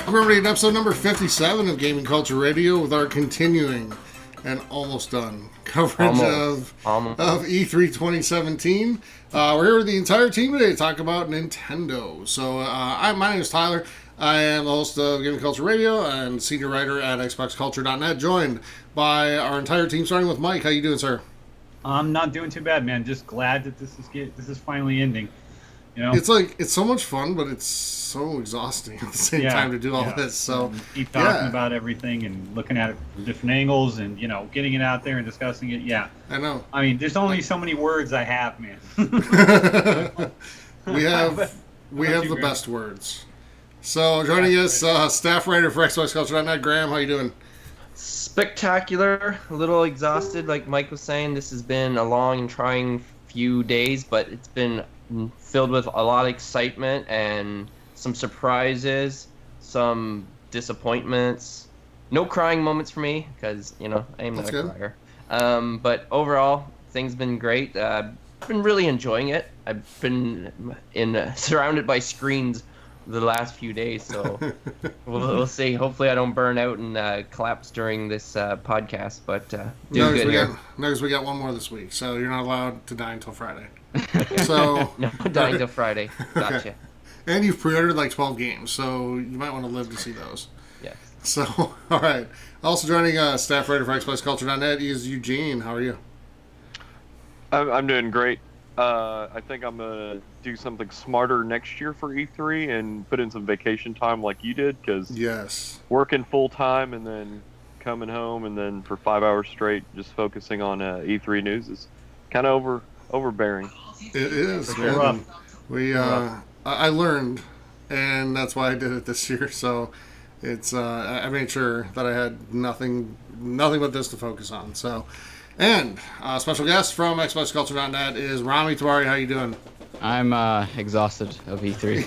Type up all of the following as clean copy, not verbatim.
Welcome everybody to episode number 57 of Gaming Culture Radio with our continuing and almost done coverage of E3 2017. We're here with the entire team today to talk about Nintendo. So my name is Tyler. I am the host of Gaming Culture Radio and senior writer at XboxCulture.net, joined by our entire team, starting with Mike. How you doing, sir? I'm not doing too bad, man. Just glad that this is finally ending. You know, it's so much fun, but it's so exhausting at the same time to do all this. So keep talking about everything and looking at it from different angles, and getting it out there and discussing it. Yeah, I know. I mean, there's only so many words I have, man. we have the best words. So joining us, staff writer for XboxCulture.net, Graham. How you doing? Spectacular. A little exhausted, like Mike was saying. This has been a long and trying few days, but it's been filled with a lot of excitement and some surprises, some disappointments. No crying moments for me, because, I am not a crier. But overall, things been great. I've been really enjoying it. I've been surrounded by screens the last few days, so we'll see. Hopefully I don't burn out and collapse during this podcast, but good here. Notice we got one more this week, so you're not allowed to die until Friday. So no, dying until Friday. Gotcha. Okay. And you've pre-ordered like 12 games, so you might want to live to see those. Yes. So, all right. Also joining staff writer for XboxCulture.net is Eugene. How are you? I'm doing great. I think I'm going to do something smarter next year for E3 and put in some vacation time like you did, because working full-time and then coming home and then for 5 hours straight just focusing on E3 news is kind of overbearing. It is, man. I learned, and that's why I did it this year, so it's I made sure that I had nothing but this to focus on. So, and special guest from XboxCulture.net is Rami Tawari. How you doing? I'm exhausted of E3.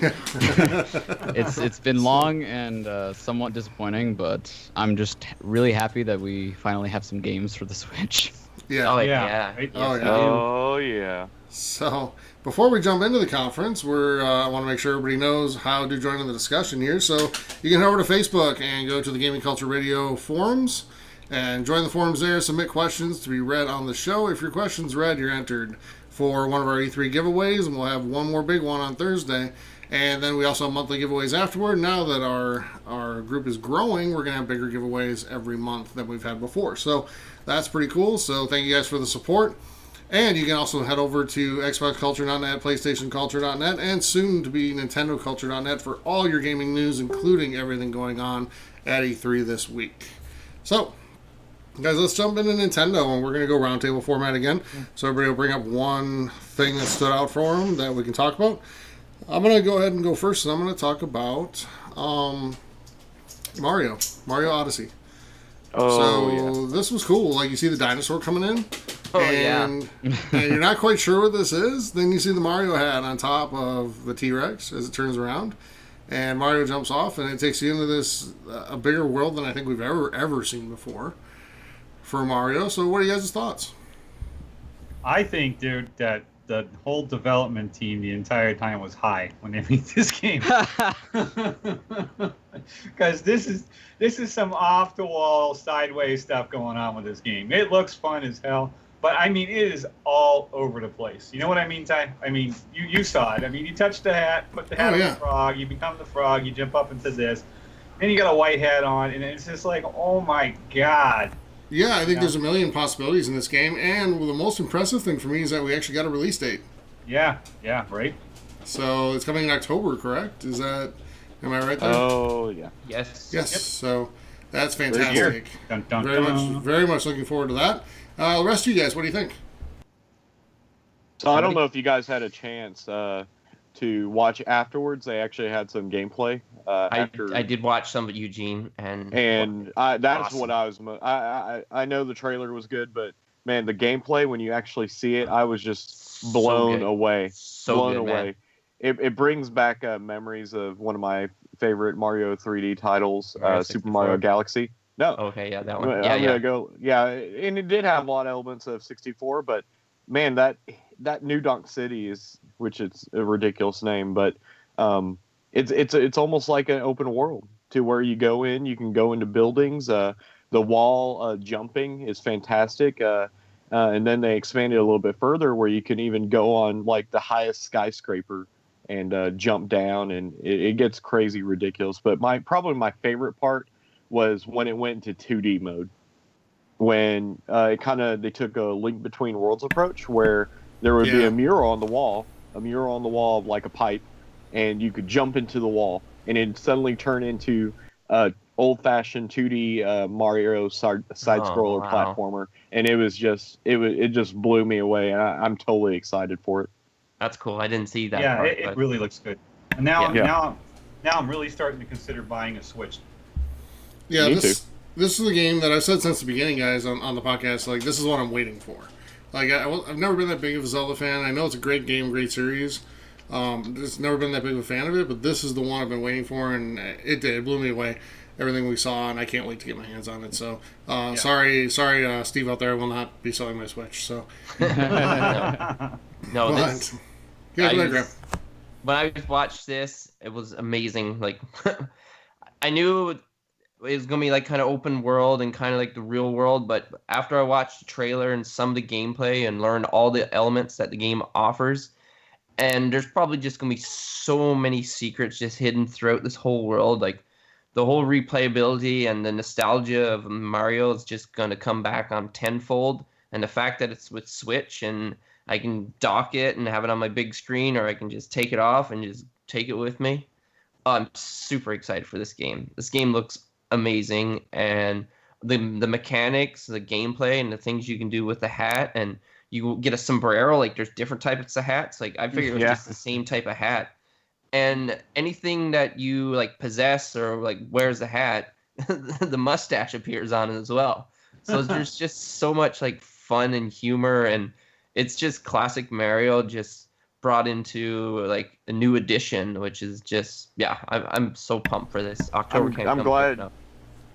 It's been long and somewhat disappointing, but I'm just really happy that we finally have some games for the Switch. Yeah. Oh yeah. Right? Oh yeah. So before we jump into the conference, I want to make sure everybody knows how to join in the discussion here. So you can head over to Facebook and go to the Gaming Culture Radio forums and join the forums there. Submit questions to be read on the show. If your question's read, you're entered for one of our E3 giveaways, and we'll have one more big one on Thursday. And then we also have monthly giveaways afterward. Now that our group is growing, we're going to have bigger giveaways every month than we've had before. So that's pretty cool. So thank you guys for the support. And you can also head over to XboxCulture.net, PlayStationCulture.net, and soon to be NintendoCulture.net for all your gaming news, including everything going on at E3 this week. So, guys, let's jump into Nintendo, and we're going to go roundtable format again. So everybody will bring up one thing that stood out for them that we can talk about. I'm going to go ahead and go first, and I'm going to talk about Mario Odyssey. This was cool. Like, you see the dinosaur coming in. And you're not quite sure what this is. Then you see the Mario hat on top of the T-Rex as it turns around. And Mario jumps off, and it takes you into this a bigger world than I think we've ever seen before for Mario. So what are you guys' thoughts? I think, dude, that the whole development team the entire time was high when they made this game. Because this is some off-the-wall, sideways stuff going on with this game. It looks fun as hell. But, I mean, it is all over the place. You know what I mean, Ty? I mean, you saw it. I mean, you touch the hat, put the hat on the frog, you become the frog, you jump up into this. Then you got a white hat on, and it's just like, oh, my God. Yeah, I think there's a million possibilities in this game. And the most impressive thing for me is that we actually got a release date. Yeah, right? So it's coming in October, correct? Am I right there? Oh, yeah. Yes. Yep. So that's fantastic. Dun, dun, dun. Very much looking forward to that. The rest of you guys, what do you think? So I don't know if you guys had a chance to watch afterwards. They actually had some gameplay. I did watch some of Eugene, and that's awesome. what I was. I know the trailer was good, but man, the gameplay when you actually see it, I was just blown away. Blown away. It brings back memories of one of my favorite Mario 3D titles, Super Mario Galaxy. No. Okay, yeah, that one. I'm gonna go. Yeah, and it did have a lot of elements of 64, but man, that New Donk City which it's a ridiculous name, but it's almost like an open world. to where you go in. You can go into buildings. The wall jumping is fantastic. And then they expanded a little bit further where you can even go on like the highest skyscraper and jump down, and it gets crazy ridiculous. But probably my favorite part was when it went into 2D mode. When they took a Link Between Worlds approach where there would be a mural on the wall of like a pipe, and you could jump into the wall, and it'd suddenly turn into old-fashioned 2D Mario side-scroller platformer, and it just blew me away, and I'm totally excited for it. That's cool. I didn't see that. Yeah, it really looks good. And now I'm really starting to consider buying a Switch. Yeah, this is the game that I've said since the beginning, guys, on the podcast. Like, this is what I'm waiting for. Like, I've never been that big of a Zelda fan. I know it's a great game, great series. Just never been that big of a fan of it, but this is the one I've been waiting for, and it blew me away. Everything we saw, and I can't wait to get my hands on it. So, sorry, Steve out there, I will not be selling my Switch. So, no, this. Yeah, when I watched this, it was amazing. Like, I knew it was gonna be like kind of open world and kind of like the real world, but after I watched the trailer and some of the gameplay and learned all the elements that the game offers, and there's probably just gonna be so many secrets just hidden throughout this whole world, like. The whole replayability and the nostalgia of Mario is just going to come back on tenfold. And the fact that it's with Switch and I can dock it and have it on my big screen, or I can just take it off and just take it with me. I'm super excited for this game. This game looks amazing. And the mechanics, the gameplay, and the things you can do with the hat. And you get a sombrero. Like, there's different types of hats. Like, I figured it was just the same type of hat. And anything that you like possess or like wears the hat, the mustache appears on it as well. So there's just so much like fun and humor, and it's just classic Mario just brought into like a new edition, which is just I'm so pumped for this. October can't come quick enough.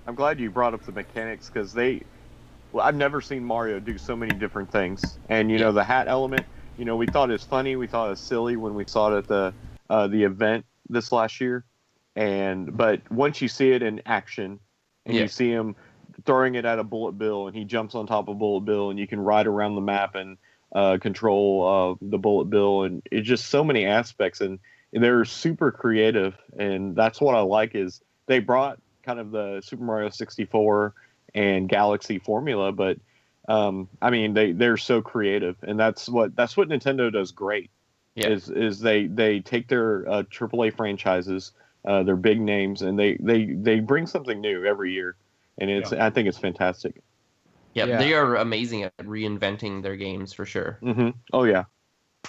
I'm glad you brought up the mechanics because I've never seen Mario do so many different things, and you know the hat element. You know, we thought it was funny, we thought it was silly when we saw it at the event this last year, but once you see it in action and you see him throwing it at a Bullet Bill and he jumps on top of Bullet Bill and you can ride around the map and control the Bullet Bill, and it's just so many aspects, and they're super creative, and that's what I like is they brought kind of the Super Mario 64 and Galaxy formula, but I mean they're so creative, and that's what Nintendo does great. Yeah. Is they take their AAA franchises, their big names, and they bring something new every year, and I think it's fantastic. Yeah, they are amazing at reinventing their games for sure. Mm-hmm. Oh yeah.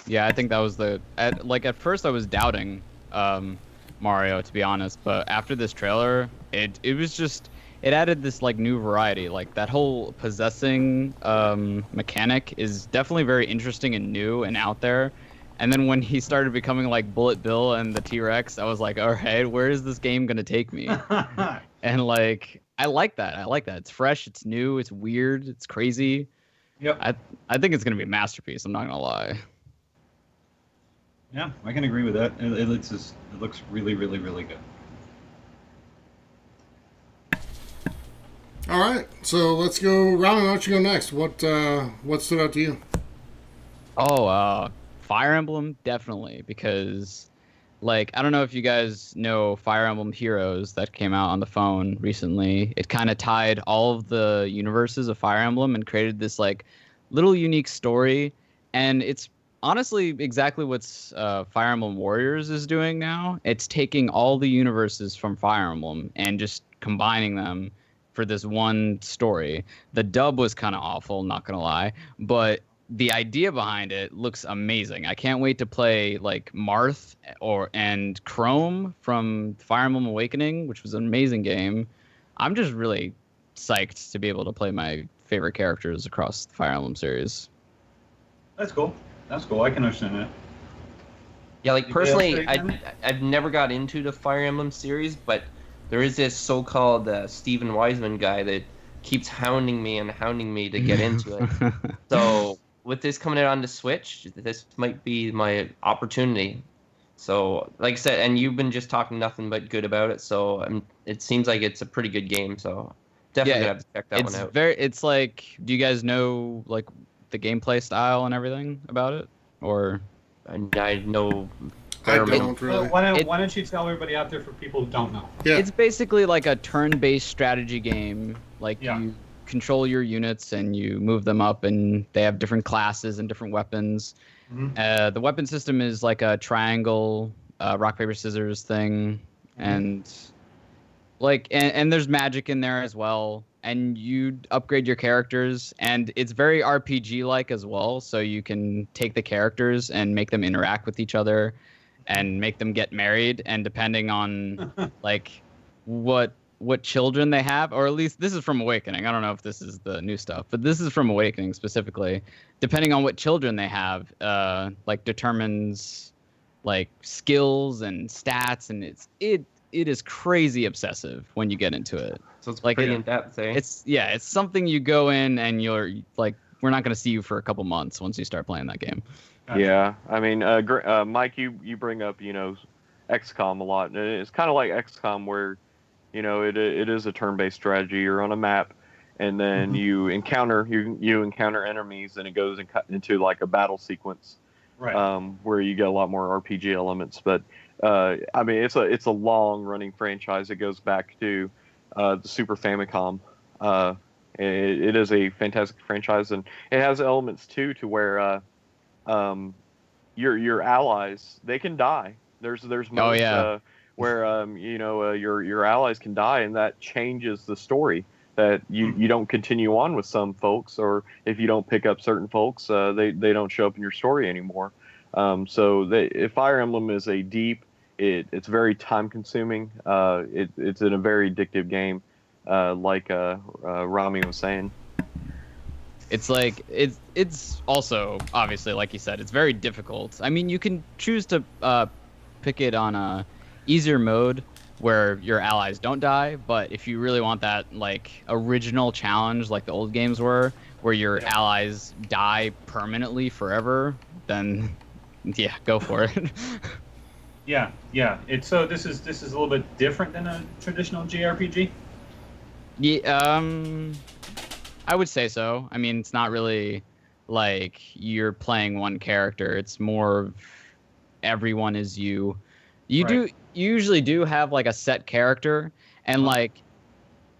Yeah, I think that was at first I was doubting Mario, to be honest, but after this trailer, it was just it added this like new variety. Like that whole possessing mechanic is definitely very interesting and new and out there. And then when he started becoming like Bullet Bill and the T-Rex, I was like, all right, where is this game going to take me? And like, I like that. It's fresh, it's new, it's weird, it's crazy. Yep. I think it's going to be a masterpiece. I'm not going to lie. Yeah, I can agree with that. It looks really, really, really good. All right, so let's go. Robin, why don't you go next? What stood out to you? Fire Emblem, definitely, because, like, I don't know if you guys know Fire Emblem Heroes that came out on the phone recently. It kind of tied all of the universes of Fire Emblem and created this, like, little unique story. And it's honestly exactly what Fire Emblem Warriors is doing now. It's taking all the universes from Fire Emblem and just combining them for this one story. The dub was kind of awful, not going to lie, but the idea behind it looks amazing. I can't wait to play like Marth and Chrome from Fire Emblem Awakening, which was an amazing game. I'm just really psyched to be able to play my favorite characters across the Fire Emblem series. That's cool. I can understand that. Yeah, like personally, I've never got into the Fire Emblem series, but there is this so-called Steven Wiseman guy that keeps hounding me to get into it. So with this coming out on the Switch, this might be my opportunity. So, like I said, and you've been just talking nothing but good about it. So it seems like it's a pretty good game. So definitely gonna have to check that one out. It's like, do you guys know like the gameplay style and everything about it, or? I know. I don't really. Why don't you tell everybody out there for people who don't know? Yeah. It's basically like a turn-based strategy game. Like you control your units and you move them up, and they have different classes and different weapons. Mm-hmm. The weapon system is like a triangle, rock paper scissors thing, and like and there's magic in there as well. And you upgrade your characters, and it's very RPG-like as well. So you can take the characters and make them interact with each other, and make them get married. And depending on like what children they have, or at least this is from Awakening. I don't know if this is the new stuff, but this is from Awakening specifically. Depending on what children they have, like determines like skills and stats, and it is crazy obsessive when you get into it. So it's like pretty in depth, eh? It's something you go in and you're like, we're not going to see you for a couple months once you start playing that game. Yeah, I mean, Mike, you bring up XCOM a lot, and it's kind of like XCOM where it is a turn-based strategy. You're on a map, and then you encounter enemies, and it goes into like a battle sequence, right? Where you get a lot more RPG elements. But I mean, it's a long-running franchise. It goes back to the Super Famicom. It is a fantastic franchise, and it has elements too to where your allies, they can die. There's modes where your allies can die, and that changes the story. That you don't continue on with some folks, or if you don't pick up certain folks, they don't show up in your story anymore. So Fire Emblem is it's very time consuming. It's in a very addictive game, like Rami was saying. It's like it's also obviously, like you said, it's very difficult. I mean, you can choose to pick it on a easier mode where your allies don't die, but if you really want that like original challenge like the old games were, where your allies die permanently forever, then go for it. Yeah. So this is a little bit different than a traditional JRPG. Yeah, I would say so. I mean, it's not really like you're playing one character. It's more of everyone is you. You usually do have like a set character, and like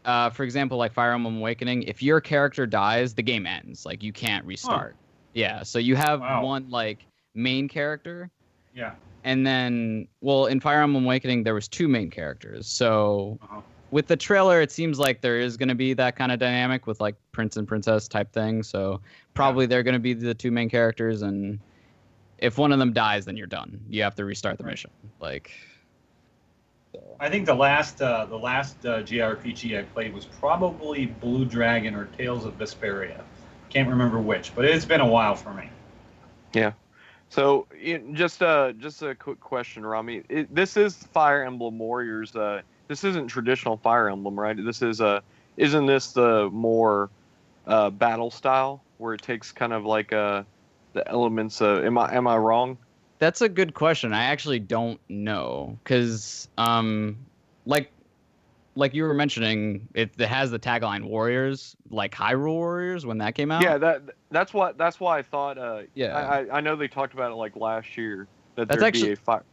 for example, like Fire Emblem Awakening, if your character dies, the game ends. Like you can't restart. Yeah, so you have one like main character. Yeah. And then, well, in Fire Emblem Awakening, there was two main characters. So with the trailer, it seems like there is going to be that kind of dynamic with like prince and princess type thing. So probably they're going to be the two main characters, and if one of them dies, then you're done. You have to restart the mission. Like, I think the last JRPG I played was probably Blue Dragon or Tales of Vesperia. Can't remember which, but it's been a while for me. Yeah. So just a quick question, Rami. This is Fire Emblem Warriors. This isn't traditional Fire Emblem, right? This is isn't this the more battle style where it takes kind of like the elements? Am I wrong? That's a good question. I actually don't know, because like you were mentioning, it has the tagline Warriors, like Hyrule Warriors when that came out. Yeah, that's why I thought. I know they talked about it like last year that there'd be a fire.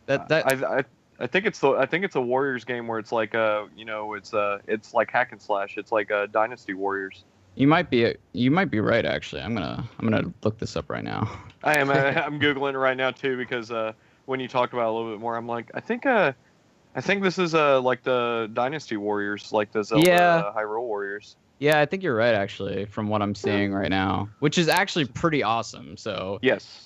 I think it's a Warriors game where it's like it's like hack and slash. It's like Dynasty Warriors. You might be right, actually. I'm gonna look this up right now. I am. I'm googling it right now too, because when you talked about it a little bit more, I'm like, I think this is like the Dynasty Warriors, like the Zelda Hyrule Warriors. Yeah, I think you're right, actually, from what I'm seeing right now, which is actually pretty awesome. So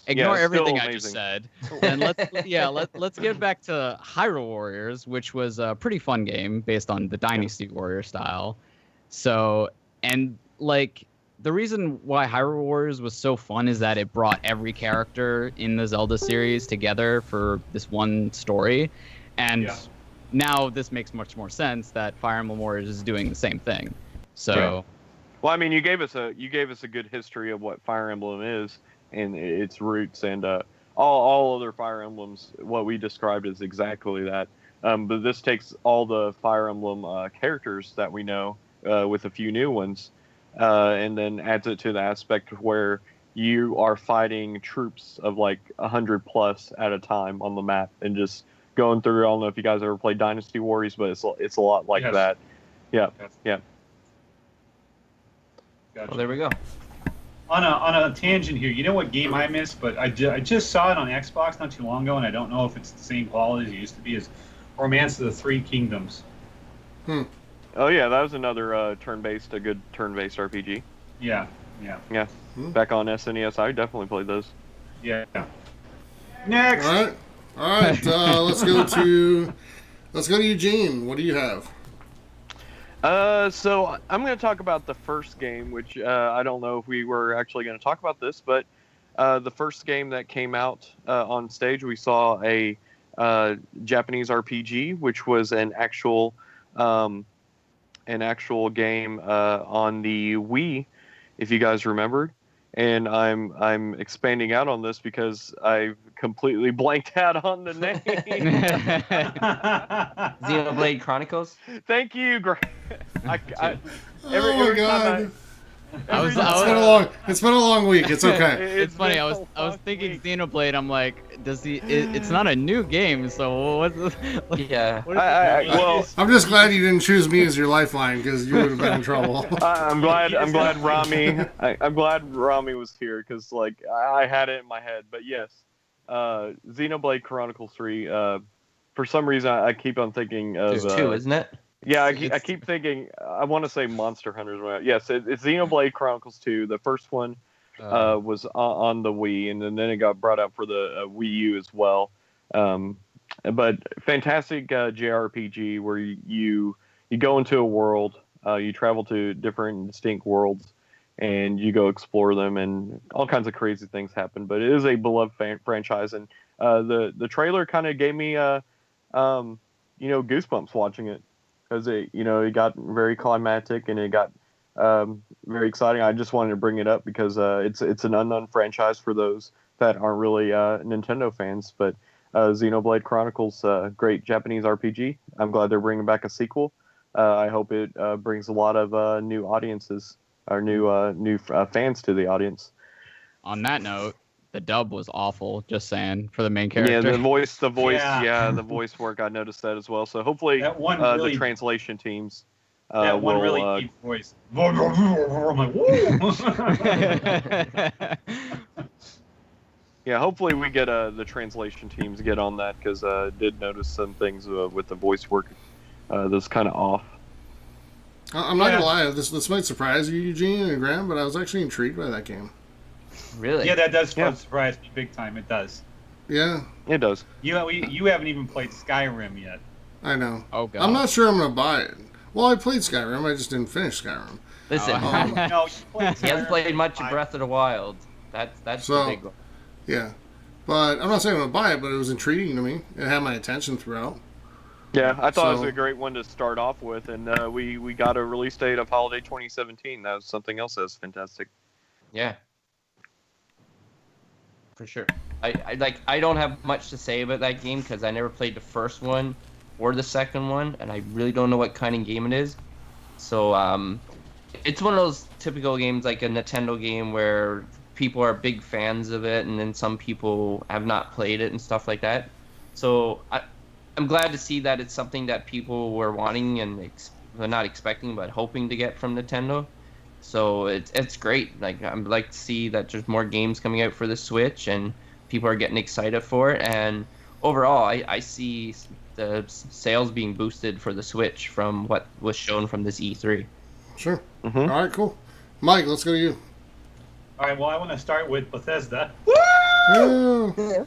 ignore everything I just said, and let's get back to Hyrule Warriors, which was a pretty fun game based on the Dynasty Warrior style. So, and like the reason why Hyrule Warriors was so fun is that it brought every character in the Zelda series together for this one story, and now this makes much more sense that Fire Emblem Warriors is doing the same thing. So, well, I mean, you gave us a good history of what Fire Emblem is and its roots, and all other Fire Emblems, what we described is exactly that. But this takes all the Fire Emblem characters that we know with a few new ones, and then adds it to the aspect where you are fighting troops of like 100 plus at a time on the map and just going through. I don't know if you guys ever played Dynasty Warriors, but it's a lot like that. Yeah, yeah. Gotcha. Well, there we go. On a tangent here, you know what game I missed, but I just saw it on Xbox not too long ago, and I don't know if it's the same quality as it used to be, is Romance of the Three Kingdoms. Oh yeah, that was another a good turn-based RPG. Yeah. Back on SNES, I definitely played those. Yeah. Next. All right. Let's go to Eugene. What do you have? So I'm going to talk about the first game, which I don't know if we were actually going to talk about this, but the first game that came out on stage, we saw a Japanese RPG, which was an actual game on the Wii, if you guys remembered. And I'm expanding out on this because I completely blanked out on the name. Xenoblade Chronicles. Thank you, Greg. Every God. It's been a long week. It's okay. It's funny. I was thinking Xenoblade. I'm like, it's not a new game, so what's Yeah. Well, I'm just glad you didn't choose me as your lifeline because you would have been in trouble. I'm glad Rami. I'm glad Rami was here because like I had it in my head. But yes, Xenoblade Chronicles 3. For some reason, I keep on thinking of. There's 2, isn't it? Yeah, I keep thinking. I want to say Monster Hunters. Yes, it's Xenoblade Chronicles 2. The first one was on the Wii, and then it got brought out for the Wii U as well. But fantastic JRPG where you go into a world, you travel to different distinct worlds, and you go explore them, and all kinds of crazy things happen. But it is a beloved franchise, and the trailer kind of gave me goosebumps watching it. Because it got very climactic and it got very exciting. I just wanted to bring it up because it's an unknown franchise for those that aren't really Nintendo fans. But Xenoblade Chronicles, great Japanese RPG. I'm glad they're bringing back a sequel. I hope it brings a lot of new audiences or new fans to the audience. On that note, the dub was awful. Just saying, for the main character. Yeah, the voice, the voice work. I noticed that as well. So hopefully, the translation teams. That one really deep voice. I'm like, woo! Yeah, hopefully we get the translation teams get on that because I did notice some things with the voice work that's kind of off. I'm not gonna lie, this might surprise you, Eugene and Graham, but I was actually intrigued by that game. Really? Yeah, that does surprise me big time. It does. Yeah. It does. You haven't even played Skyrim yet. I know. Oh God. I'm not sure I'm gonna buy it. Well, I played Skyrim. I just didn't finish Skyrim. Listen, No, he hasn't played much of Breath of the Wild. That's the big one. Yeah, but I'm not saying I'm gonna buy it, but it was intriguing to me. It had my attention throughout. Yeah, I thought it was a great one to start off with, and we got a release date of holiday 2017. That was something else that was fantastic. Yeah. For sure. I don't have much to say about that game because I never played the first one or the second one, and I really don't know what kind of game it is. So it's one of those typical games like a Nintendo game where people are big fans of it, and then some people have not played it and stuff like that. So I'm glad to see that it's something that people were wanting and not expecting but hoping to get from Nintendo. So it's great. Like I'd like to see that there's more games coming out for the Switch and people are getting excited for it. And overall, I see the sales being boosted for the Switch from what was shown from this E3. Sure. Mm-hmm. All right, cool. Mike, let's go to you. All right. Well, I want to start with Bethesda. Woo! You're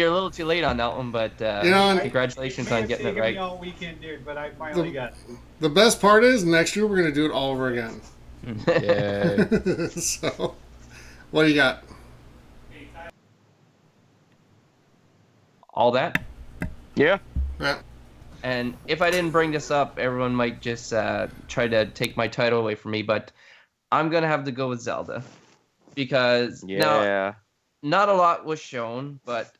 a little too late on that one, but congratulations on getting it right. All weekend, dude, but I finally got it. The best part is next year we're gonna do it all over again. Yeah. So, what do you got? All that? Yeah. And if I didn't bring this up, everyone might just try to take my title away from me, but I'm going to have to go with Zelda. Because now, not a lot was shown, but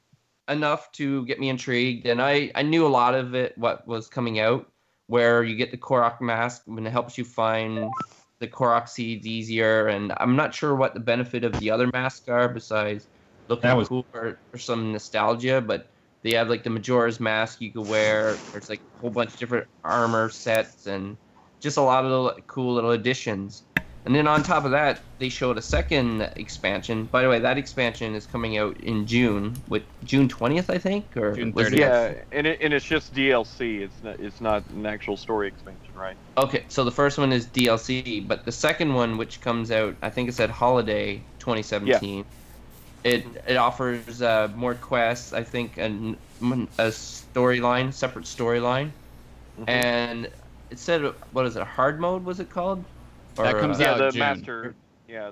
enough to get me intrigued. And I knew a lot of it, what was coming out, where you get the Korok mask and it helps you find the Korok seeds easier. And I'm not sure what the benefit of the other masks are besides looking cool for some nostalgia, but they have like the Majora's Mask you could wear. There's like a whole bunch of different armor sets and just a lot of little, cool little additions. And then on top of that, they showed a second expansion. By the way, that expansion is coming out in June, with June 20th, I think, or June was 30th. it? Yeah, and it's just DLC. It's not an actual story expansion, right? Okay, so the first one is DLC, but the second one, which comes out, I think it said Holiday 2017. Yeah. It offers more quests, I think, and a storyline, separate storyline, and it said, what is it, hard mode? Was it called? That comes out the June. master. Yeah,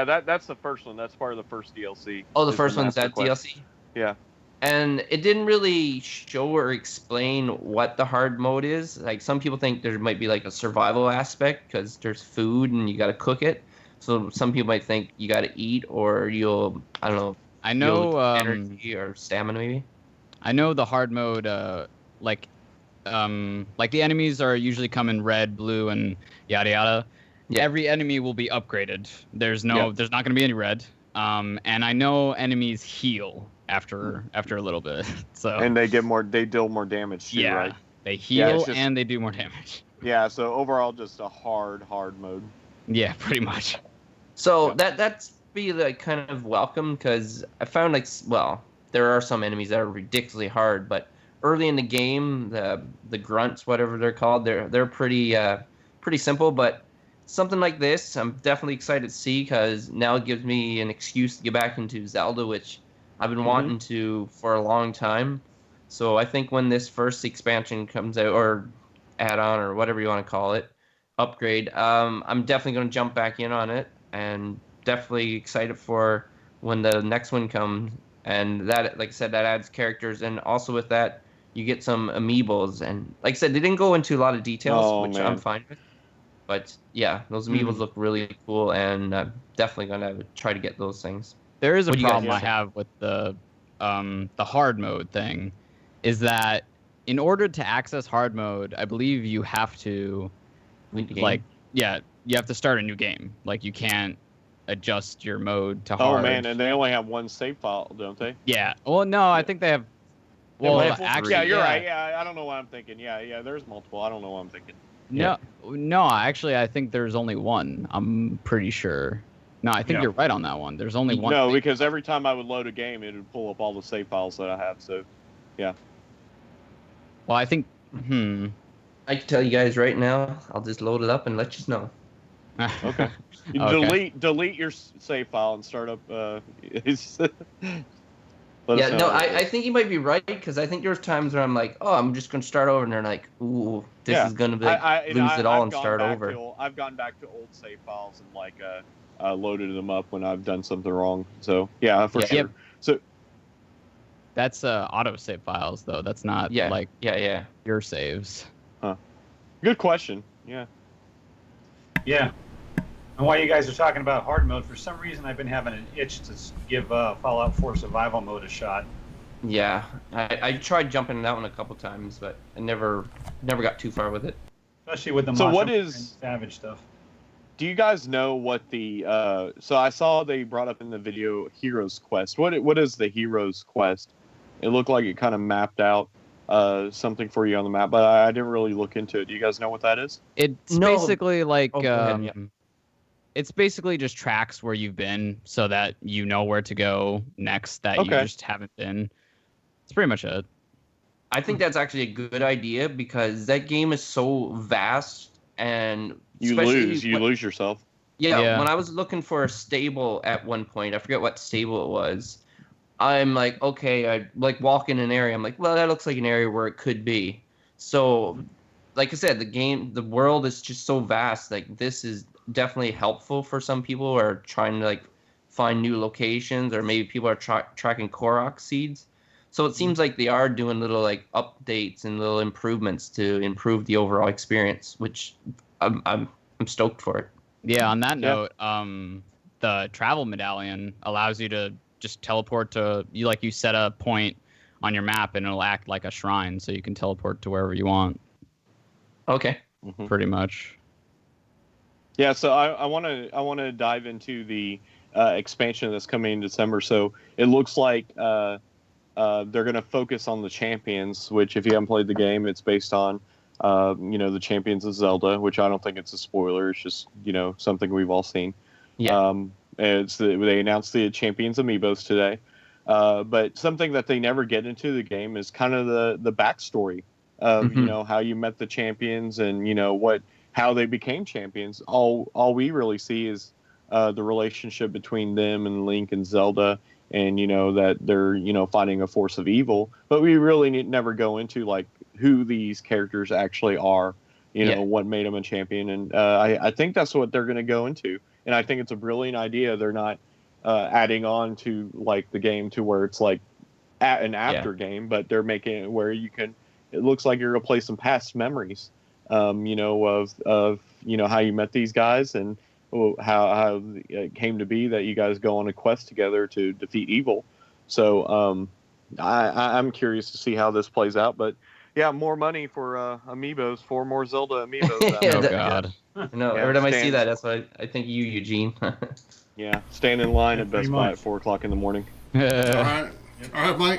that's the first one. That's part of the first DLC. Oh, the first one's that DLC. Yeah. And it didn't really show or explain what the hard mode is. Like, some people think there might be like a survival aspect because there's food and you got to cook it. So some people might think you got to eat, or you'll, I don't know. I know energy or stamina maybe. I know the hard mode, like the enemies are usually come in red, blue, and yada yada. Yeah. Every enemy will be upgraded. There's not going to be any red. And I know enemies heal after a little bit. So and they deal more damage too, right? They heal and they do more damage. Yeah, so overall just a hard mode. Yeah, pretty much. So that's be like kind of welcome, because I found there are some enemies that are ridiculously hard, but early in the game, the grunts, whatever they're called, they're pretty simple. But something like this, I'm definitely excited to see, because now it gives me an excuse to get back into Zelda, which I've been wanting to for a long time. So I think when this first expansion comes out, or add-on, or whatever you want to call it, upgrade, I'm definitely going to jump back in on it, and definitely excited for when the next one comes. And that, like I said, that adds characters, and also with that, you get some amiibos. And like I said, they didn't go into a lot of details, which I'm fine with. But yeah, those amiibos look really cool, and I'm definitely gonna try to get those things. There is a problem I have with the hard mode thing, is that in order to access hard mode, I believe you have to you have to start a new game. Like, you can't adjust your mode to hard. Oh man, and they only have one save file, don't they? Yeah. Well, no, I think they have. Well, actually, yeah, you're right. Yeah, I don't know what I'm thinking. Yeah, there's multiple. I don't know what I'm thinking. No, actually, I think there's only one. I'm pretty sure. No, I think you're right on that one. There's only one. No, because every time I would load a game, it would pull up all the save files that I have. So, yeah. Well, I think. I can tell you guys right now. I'll just load it up and let you know. Okay. Delete your save file and start up. I think you might be right, because I think there's times where I'm like, oh, I'm just gonna start over, and they're like, ooh, this is gonna be lose it all and start over. I've gone back to old save files and loaded them up when I've done something wrong. So yeah, for sure. So that's auto save files though. That's not your saves. Huh. Good question. Yeah. Yeah. And while you guys are talking about hard mode, for some reason I've been having an itch to give Fallout 4 survival mode a shot. Yeah, I tried jumping in that one a couple times, but I never got too far with it. Especially with the Savage stuff. Do you guys know what the so I saw they brought up in the video Heroes Quest. What is the Heroes Quest? It looked like it kind of mapped out something for you on the map, but I didn't really look into it. Do you guys know what that is? It's basically like it's basically just tracks where you've been, so that you know where to go next that you just haven't been. It's pretty much it. I think that's actually a good idea, because that game is so vast, and you lose yourself. Yeah, when I was looking for a stable at one point, I forget what stable it was. I'm like, okay, I like walk in an area. I'm like, well, that looks like an area where it could be. So, like I said, the world is just so vast. Like, this is definitely helpful for some people who are trying to like find new locations, or maybe people are tracking Korok seeds. So it seems like they are doing little like updates and little improvements to improve the overall experience, which I'm stoked for it. Yeah. On that note, the travel medallion allows you to just teleport to you. Like you set a point on your map, and it'll act like a shrine, so you can teleport to wherever you want. Okay. Pretty much. Yeah. So I want to dive into the expansion that's coming in December. So it looks like they're going to focus on the champions, which if you haven't played the game, it's based on the champions of Zelda, which I don't think it's a spoiler. It's just something we've all seen. Yeah. They announced the champions amiibos today, but something that they never get into the game is kind of the backstory of how you met the champions and how they became champions. All we really see is the relationship between them and Link and Zelda, and that they're fighting a force of evil. But we really never go into like who these characters actually are. What made them a champion, and I think that's what they're going to go into. And I think it's a brilliant idea. They're not adding on to like the game to where it's like an after game, but they're making it where you can. It looks like you're gonna play some past memories, of how you met these guys and how it came to be that you guys go on a quest together to defeat evil. So I'm curious to see how this plays out. But yeah, more money for amiibos, 4 more Zelda amiibos. Oh God. No, every time I see that, that's why I think you, Eugene. Yeah, stand in line at Best Buy at 4:00 in the morning. All right,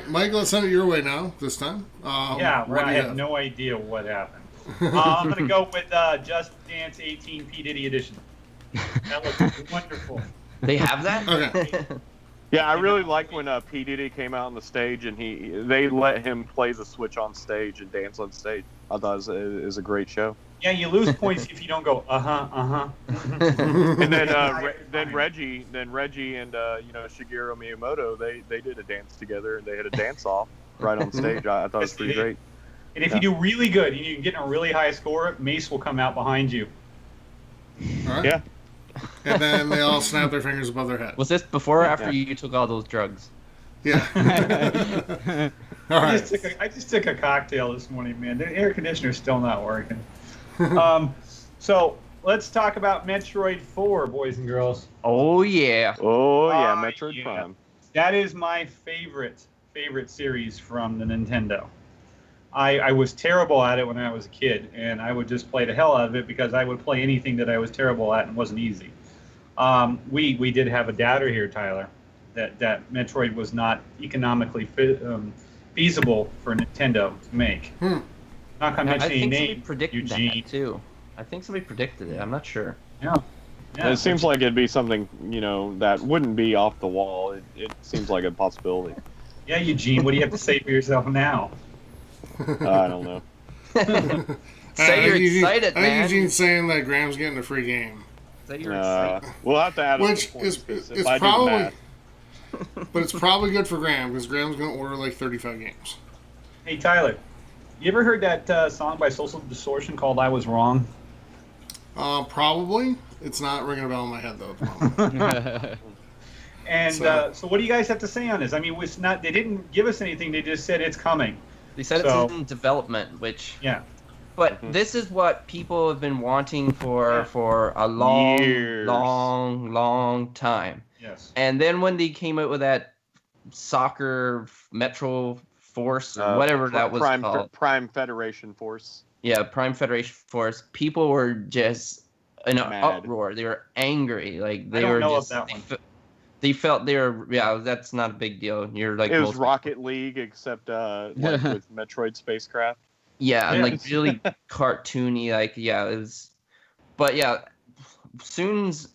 Mike. Let's send it your way now. This time. I have no idea what happened. I'm gonna go with Just Dance 18 P Diddy edition. That looks wonderful. They have that? Okay. Yeah, I really liked when P Diddy came out on the stage and they let him play the Switch on stage and dance on stage. I thought it was a great show. Yeah, you lose points if you don't go And then Reggie and Shigeru Miyamoto they did a dance together and they had a dance off right on stage. I thought it was pretty great. And if you do really good and you get a really high score, Mace will come out behind you. All right. Yeah. And then they all snap their fingers above their head. Was this before or after you took all those drugs? Yeah. All right. I just took a cocktail this morning, man. The air conditioner's still not working. So let's talk about Metroid 4, boys and girls. Oh yeah. Metroid Prime. That is my favorite series from the Nintendo. I was terrible at it when I was a kid, and I would just play the hell out of it because I would play anything that I was terrible at and wasn't easy. We did have a doubter here, Tyler, that Metroid was not economically feasible for Nintendo to make. Not gonna mention any name, predicted Eugene. that too. I think somebody predicted it. I'm not sure. Yeah. It seems like it'd be something that wouldn't be off the wall. It seems like a possibility. Yeah, Eugene, what do you have to say for yourself now? I don't know. Say you're excited, man. I think Eugene's saying that Graham's getting a free game. Say you're excited. We'll have to add which is probably, but it's probably good for Graham because Graham's going to order like 35 games. Hey, Tyler, you ever heard that song by Social Distortion called "I Was Wrong"? Probably. It's not ringing a bell in my head though. At the moment. And so what do you guys have to say on this? I mean, it's not. They didn't give us anything. They just said it's coming. They said it's in development, which But this is what people have been wanting for a long time. Yes. And then when they came out with that soccer Metro Force or whatever that was called, Prime Federation Force. Yeah, Prime Federation Force. People were just in an uproar. They were angry. Like they were just. They felt they were. Yeah, that's not a big deal. You're like it was Rocket League, except with Metroid spacecraft. Yeah, and like really cartoony. Like it was. But yeah, soon's.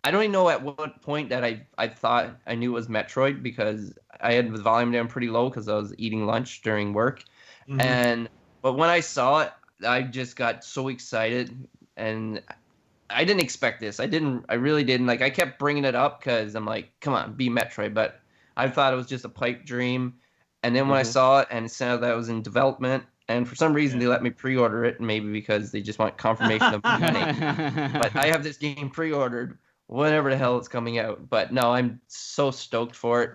I don't even know at what point that I thought I knew it was Metroid because I had the volume down pretty low because I was eating lunch during work, but when I saw it, I just got so excited and. I didn't expect this. I really didn't. Like, I kept bringing it up because I'm like, come on, be Metroid. But I thought it was just a pipe dream. And then when I saw it and it said that it was in development, and for some reason they let me pre-order it, maybe because they just want confirmation of money. But I have this game pre-ordered, whenever the hell it's coming out. But no, I'm so stoked for it.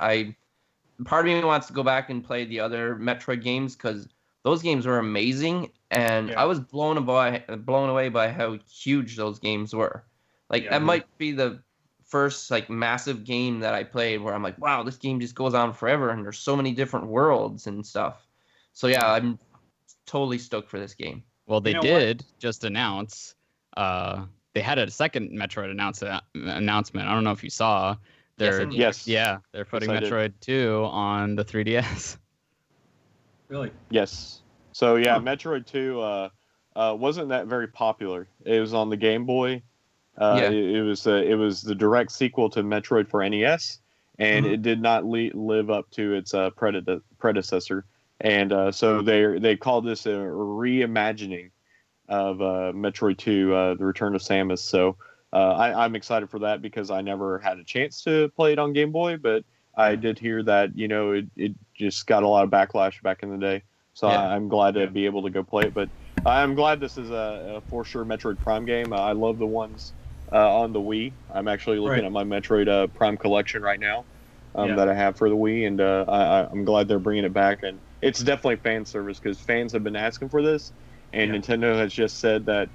Part of me wants to go back and play the other Metroid games because those games were amazing. And I was blown away by how huge those games were. Like that might be the first like massive game that I played where I'm like, wow, this game just goes on forever and there's so many different worlds and stuff. So yeah, I'm totally stoked for this game. Well, they did just announce. They had a second Metroid announcement. I don't know if you saw. They're putting Metroid 2 on the 3DS. Really? Yes. So yeah, Metroid 2 wasn't that very popular. It was on the Game Boy. It was the direct sequel to Metroid for NES, and it did not live up to its predecessor. And so they called this a reimagining of Metroid 2, The Return of Samus. So I'm excited for that because I never had a chance to play it on Game Boy, but I did hear that it just got a lot of backlash back in the day. So I'm glad to be able to go play it. But I'm glad this is a for sure Metroid Prime game. I love the ones on the Wii. I'm actually looking at my Metroid Prime collection right now that I have for the Wii, and I'm glad they're bringing it back. And it's definitely fan service because fans have been asking for this, and Nintendo has just said that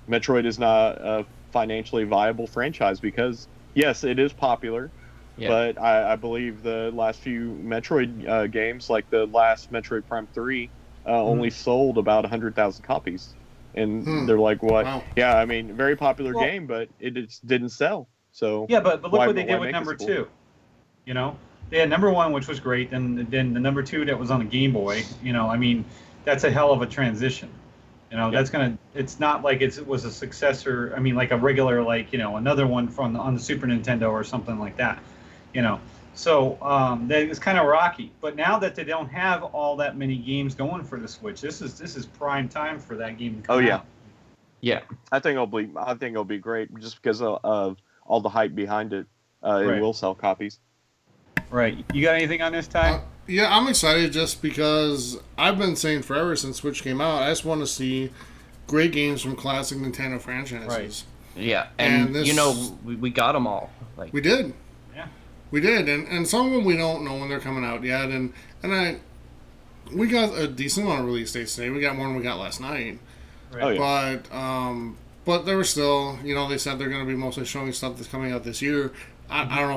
Metroid is not a financially viable franchise because, yes, it is popular, but I believe the last few Metroid games, like the last Metroid Prime 3, only sold about 100,000 copies. And they're like, what? Wow. Yeah, I mean, very popular game, but it just didn't sell. So but look what they did with number 2. They had number 1, which was great, and then the number 2 that was on the Game Boy. I mean, that's a hell of a transition. That's gonna. It's not like it was a successor. I mean, like a regular, another one on the Super Nintendo or something like that. So it's kind of rocky. But now that they don't have all that many games going for the Switch, this is prime time for that game to come out. Yeah. I think it'll be great just because of all the hype behind it. It will sell copies. Right. You got anything on this, Ty? Yeah, I'm excited just because I've been saying forever since Switch came out, I just want to see great games from classic Nintendo franchises. Right. Yeah, and we got them all. We did. Yeah. We did, and some of them we don't know when they're coming out yet, we got a decent amount of release dates today. We got more than we got last night. Right. Oh, yeah. But there were still, they said they're going to be mostly showing stuff that's coming out this year. I don't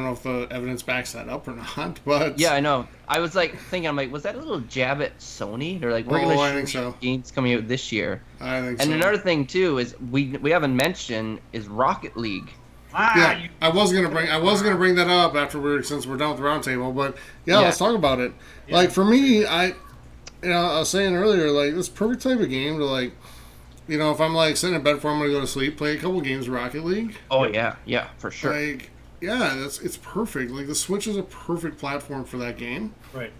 know if the evidence backs that up or not, but yeah, I know. I was thinking, I'm like, was that a little jab at Sony? They're like, we're going to show games coming out this year. I think so. And another thing too is we haven't mentioned is Rocket League. I was gonna bring that up since we're done with the roundtable, but let's talk about it. Yeah. Like for me, I was saying earlier, this perfect type of game to if I'm sitting in bed before I'm gonna go to sleep, play a couple games of Rocket League. Oh yeah, for sure. It's perfect. The Switch is a perfect platform for that game. Right.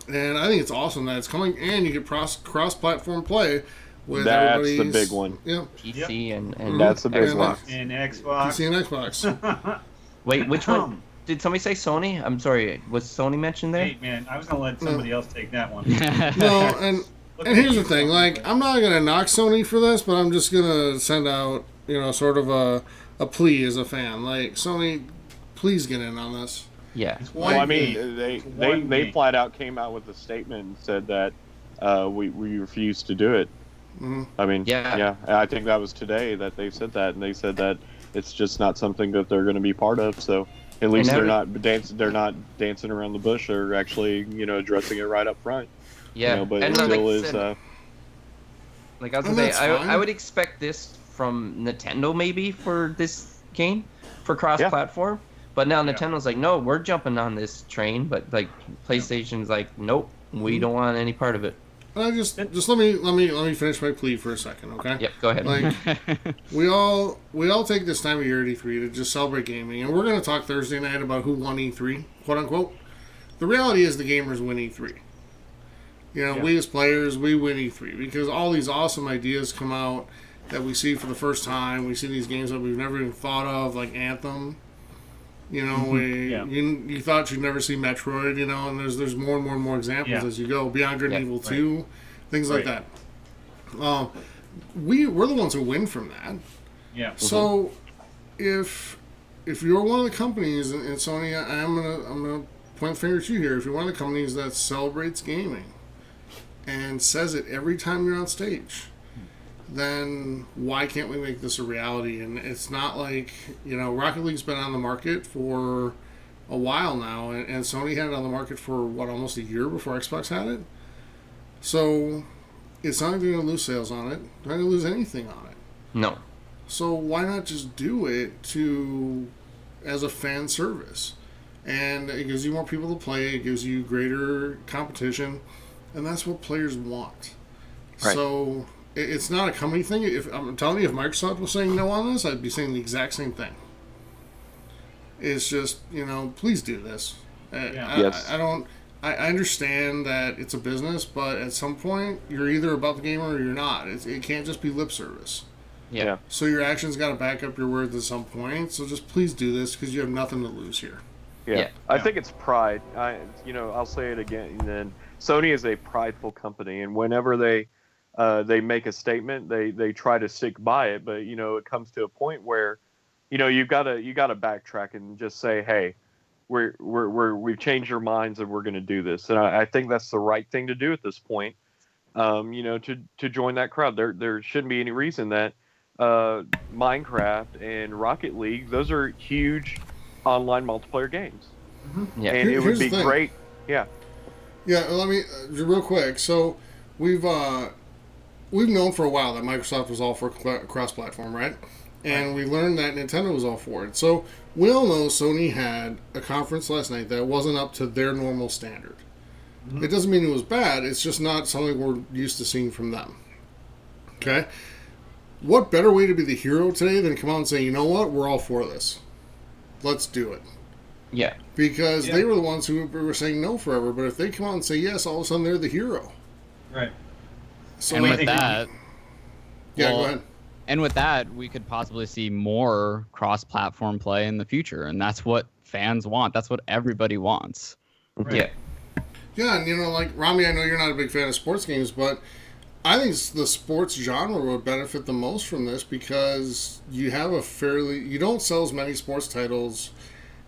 And I think it's awesome that it's coming, and you can cross-platform play with everybody's... That's the big one. Yeah. PC and that's the big one. And Xbox. PC and Xbox. Wait, which one? Did somebody say Sony? I'm sorry. Was Sony mentioned there? Hey, man, I was going to let somebody else take that one. No, and here's the thing. I'm not going to knock Sony for this, but I'm just going to send out, sort of a plea as a fan. Sony, please get in on this. Yeah. Well, I mean, they flat out came out with a statement and said that we refuse to do it. Mm-hmm. I mean, I think that was today that they said that, and they said that it's just not something that they're going to be part of. So at least they're not dancing around the bush. They're actually, addressing it right up front. Yeah, but it still is. I was gonna say, I would expect this from Nintendo maybe for this game for cross-platform, but now Nintendo's like, no, we're jumping on this train, but PlayStation's like, nope, we don't want any part of it. Just let me finish my plea for a second, okay? Yep, go ahead. we all take this time of year at E3 to just celebrate gaming, and we're going to talk Thursday night about who won E3, quote unquote. The reality is the gamers win E3. We as players, we win E3 because all these awesome ideas come out that we see for the first time. We see these games that we've never even thought of, like Anthem. You thought you'd never see Metroid, and there's more and more and more examples as you go. Beyond Good and Evil 2, things like that. We're the ones who win from that. Yeah. So if you're one of the companies, and Sony, I'm gonna point the finger at you here. If you're one of the companies that celebrates gaming and says it every time you're on stage, then why can't we make this a reality? And it's not like, Rocket League's been on the market for a while now, and Sony had it on the market for, almost a year before Xbox had it? So it's not even going to lose sales on it. They're not going to lose anything on it. No. So why not just do it as a fan service? And it gives you more people to play. It gives you greater competition. And that's what players want. Right. So it's not a company thing. If I'm telling you, if Microsoft was saying no on this, I'd be saying the exact same thing. It's just, please do this. Yes. I understand that it's a business, but at some point, you're either about the game or you're not. It can't just be lip service. Yeah. So your actions got to back up your words at some point. So just please do this because you have nothing to lose here. Yeah. I think it's pride. I'll say it again. And then Sony is a prideful company, and whenever they make a statement, they try to stick by it. But it comes to a point where, you gotta backtrack and just say, hey, we've changed our minds and we're going to do this. And I think that's the right thing to do at this point. To join that crowd. There shouldn't be any reason that Minecraft and Rocket League, those are huge online multiplayer games. Mm-hmm. Yeah. And it would be great. Yeah. Yeah, let me real quick. So we've known for a while that Microsoft was all for cross-platform, right? And we learned that Nintendo was all for it. So we all know Sony had a conference last night that wasn't up to their normal standard. Mm-hmm. It doesn't mean it was bad. It's just not something we're used to seeing from them. Okay? What better way to be the hero today than come out and say, you know what, we're all for this. Let's do it. Yeah. Because they were the ones who were saying no forever, but if they come out and say yes, all of a sudden they're the hero. Right. So and with that... Yeah, go ahead. And with that, we could possibly see more cross-platform play in the future, and that's what fans want. That's what everybody wants. Right. Yeah. Yeah, and like, Rami, I know you're not a big fan of sports games, but I think the sports genre would benefit the most from this because you don't sell as many sports titles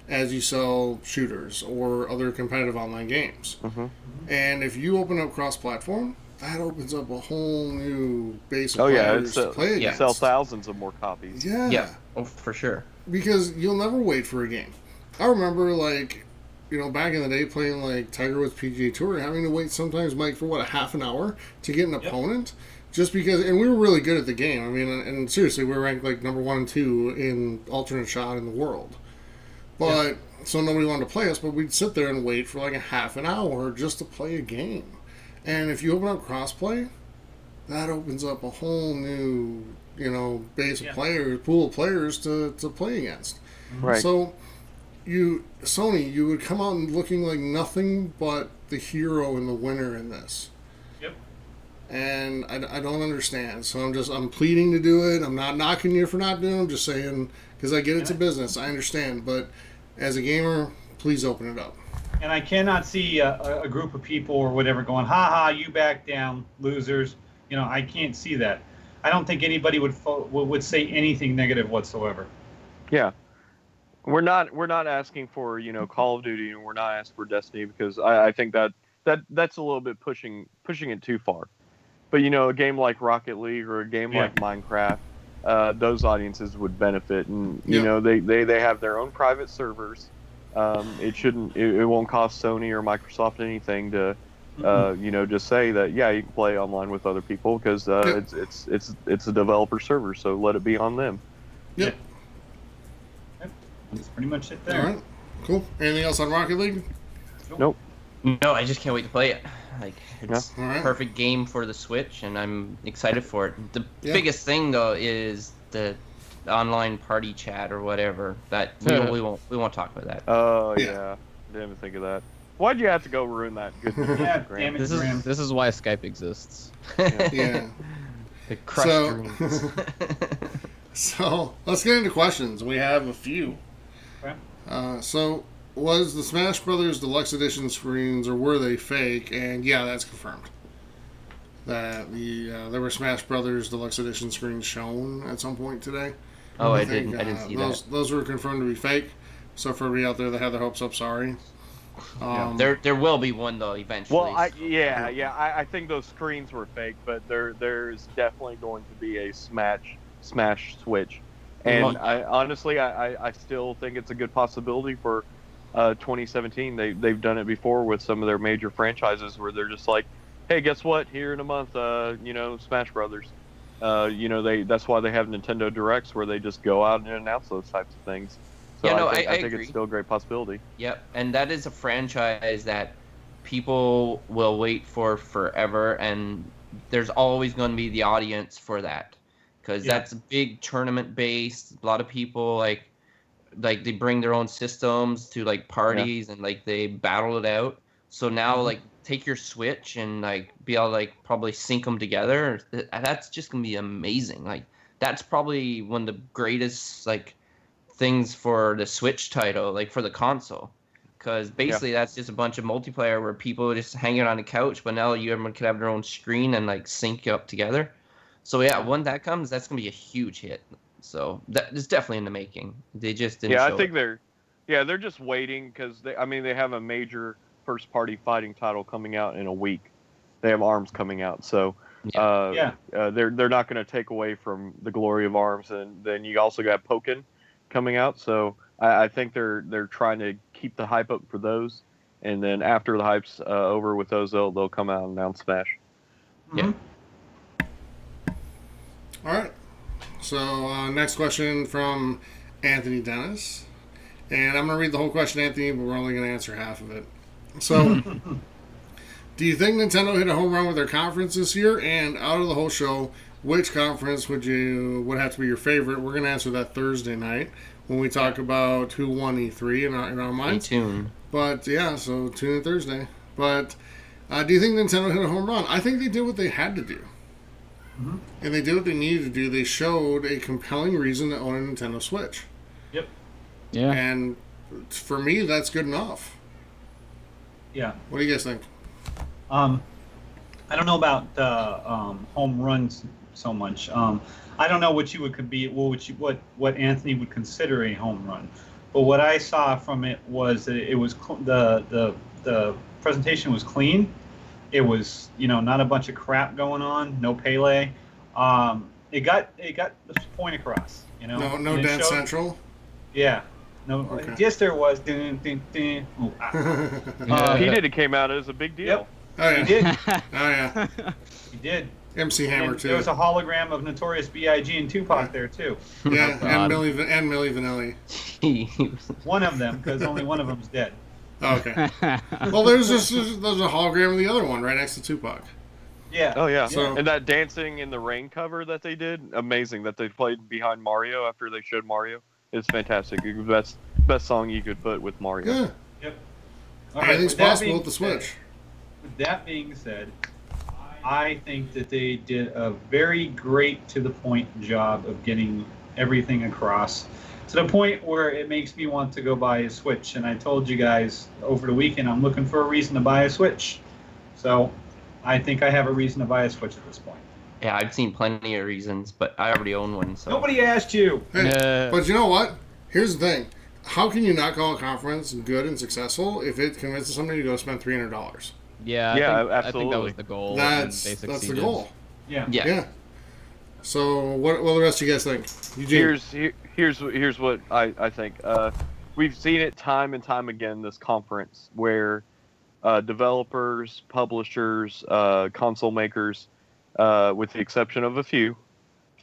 as you sell shooters or other competitive online games. Mm-hmm. And if you open up cross-platform, that opens up a whole new base of players to play against. Sell thousands of more copies. Yeah. Yeah. Oh, for sure. Because you'll never wait for a game. I remember, back in the day playing, Tiger Woods PGA Tour, having to wait sometimes, Mike, for, a half an hour to get an opponent? Just because, and we were really good at the game. I mean, and seriously, we were ranked, number 1 and 2 in alternate shot in the world. But, so nobody wanted to play us, but we'd sit there and wait for, a half an hour just to play a game. And if you open up crossplay, that opens up a whole new, base of players, pool of players to play against. Right. So, Sony, you would come out looking like nothing but the hero and the winner in this. Yep. And I don't understand. So I'm pleading to do it. I'm not knocking you for not doing it. I'm just saying, because I get it's a business. I understand. But as a gamer, please open it up. And I cannot see a group of people or whatever going, ha, you back down, losers. I can't see that. I don't think anybody would say anything negative whatsoever. Yeah. We're not asking for, Call of Duty, and we're not asking for Destiny, because I think that's a little bit pushing it too far. But, a game like Rocket League or a game like Minecraft, those audiences would benefit. And, they have their own private servers. It won't cost Sony or Microsoft anything to, just say that, you can play online with other people, because it's a developer server, so let it be on them. Yep. That's pretty much it there. All right. Cool. Anything else on Rocket League? Nope. No, I just can't wait to play it. It's All right. perfect game for the Switch, and I'm excited for it. The biggest thing, though, is the online party chat or whatever. That we won't talk about that. Oh yeah. Didn't even think of that. Why'd you have to go ruin that good damn it, this is why Skype exists. Yeah. The crushed dreams. So let's get into questions. We have a few. Okay. So was the Smash Brothers Deluxe Edition screens, or were they fake? And yeah, that's confirmed. That there were Smash Brothers Deluxe Edition screens shown at some point today. Oh, I didn't see that. Those were confirmed to be fake. So for everybody out there that had their hopes up, sorry. There will be one though eventually. Well, I think those screens were fake, but there's definitely going to be a Smash Switch, and I still think it's a good possibility for 2017. They've done it before with some of their major franchises where they're just like, hey, guess what? Here in a month, Smash Brothers. That's why they have Nintendo Directs where they just go out and announce those types of things. So I think agree. It's still a great possibility. Yep, and that is a franchise that people will wait for forever, and there's always going to be the audience for that, because that's big tournament based. A lot of people like they bring their own systems to like parties and like they battle it out. So now like take your Switch and like be able to like probably sync them together. That's just gonna be amazing. Like that's probably one of the greatest like things for the Switch title, like for the console, because basically that's just a bunch of multiplayer where people are just hanging on the couch, but now everyone can have their own screen and like sync up together. So when that comes, that's gonna be a huge hit. So that is definitely in the making. They just didn't. I think they're just waiting because they have a major first party fighting title coming out in a week. They have ARMS coming out, so they're not going to take away from the glory of ARMS, and then you also got Pokken coming out. So I think they're trying to keep the hype up for those, and then after the hype's over with those, they'll come out and announce Smash. Yeah. All right. So next question from Anthony Dennis, and I'm going to read the whole question, Anthony, but we're only going to answer half of it. So, do you think Nintendo hit a home run with their conference this year? And out of the whole show, which conference would have to be your favorite? We're going to answer that Thursday night when we talk about who won E3 in our minds. Stay tuned. But so tune in Thursday. But do you think Nintendo hit a home run? I think they did what they had to do. Mm-hmm. And they did what they needed to do. They showed a compelling reason to own a Nintendo Switch. Yep. Yeah. And for me, that's good enough. Yeah. What do you guys think? I don't know about home runs so much. I don't know what you would what Anthony would consider a home run, but what I saw from it was that it was the presentation was clean. It was not a bunch of crap going on. No Pele. It got the point across. No Dance Central. Yeah. No, okay. Yes, there was. P. came out as a big deal. Yep. Oh yeah. He did. Oh yeah. He did. MC Hammer too. There was a hologram of Notorious B.I.G. and Tupac there too. Yeah, and Milli Vanilli. One of them, because only one of them's dead. Oh, okay. Well, there's a hologram of the other one right next to Tupac. Yeah. Oh yeah. So, and that Dancing in the Rain cover that they did, amazing. That they played behind Mario after they showed Mario. It's fantastic. Best song you could put with Mario. Yeah. Yep. Anything's possible with the Switch. With that being said, I think that they did a very great to the point job of getting everything across to the point where it makes me want to go buy a Switch. And I told you guys over the weekend I'm looking for a reason to buy a Switch. So I think I have a reason to buy a Switch at this point. Yeah, I've seen plenty of reasons, but I already own one. So nobody asked you. Hey, but you know what? Here's the thing. How can you not call a conference good and successful if it convinces somebody to go spend $300? Yeah, absolutely. I think that was the goal. That's the goal. Yeah. So what will the rest of you guys think? Eugene? Here's what I think. We've seen it time and time again, this conference, where developers, publishers, console makers, with the exception of a few,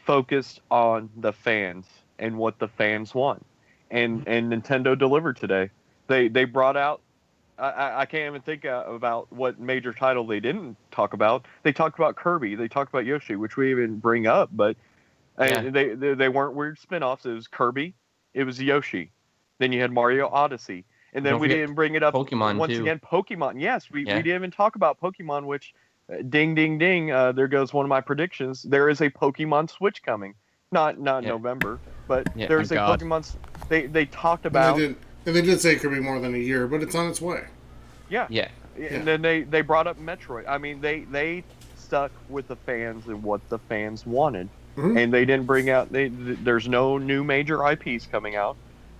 focused on the fans and what the fans want. And Nintendo delivered today. They brought out, I can't even think about what major title they didn't talk about. They talked about Kirby. They talked about Yoshi, which we even bring up, but they weren't weird spin-offs. It was Kirby. It was Yoshi. Then you had Mario Odyssey. And then we didn't bring it up Pokemon once too. again. Pokemon. Yes, we didn't even talk about Pokemon, which, ding, ding, ding, there goes one of my predictions. There is a Pokemon Switch coming. Not November, but there's a Pokemon. They talked about... And they did say it could be more than a year, but it's on its way. Yeah. And then they brought up Metroid. I mean, they stuck with the fans and what the fans wanted. Mm-hmm. And they didn't bring out... There's no new major IPs coming out.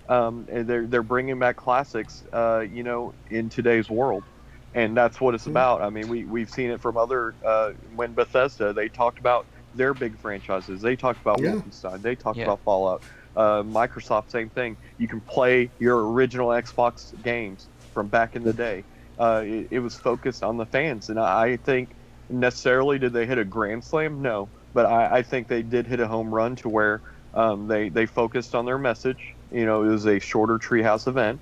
And they're bringing back classics, in today's world, and that's what it's about. I mean, we've seen it from other when Bethesda, they talked about their big franchises. They talked about Wolfenstein. They talked about Fallout. Microsoft, same thing. You can play your original Xbox games from back in the day. It was focused on the fans, and I think necessarily did they hit a grand slam? No, but I think they did hit a home run to where they focused on their message. It was a shorter Treehouse event,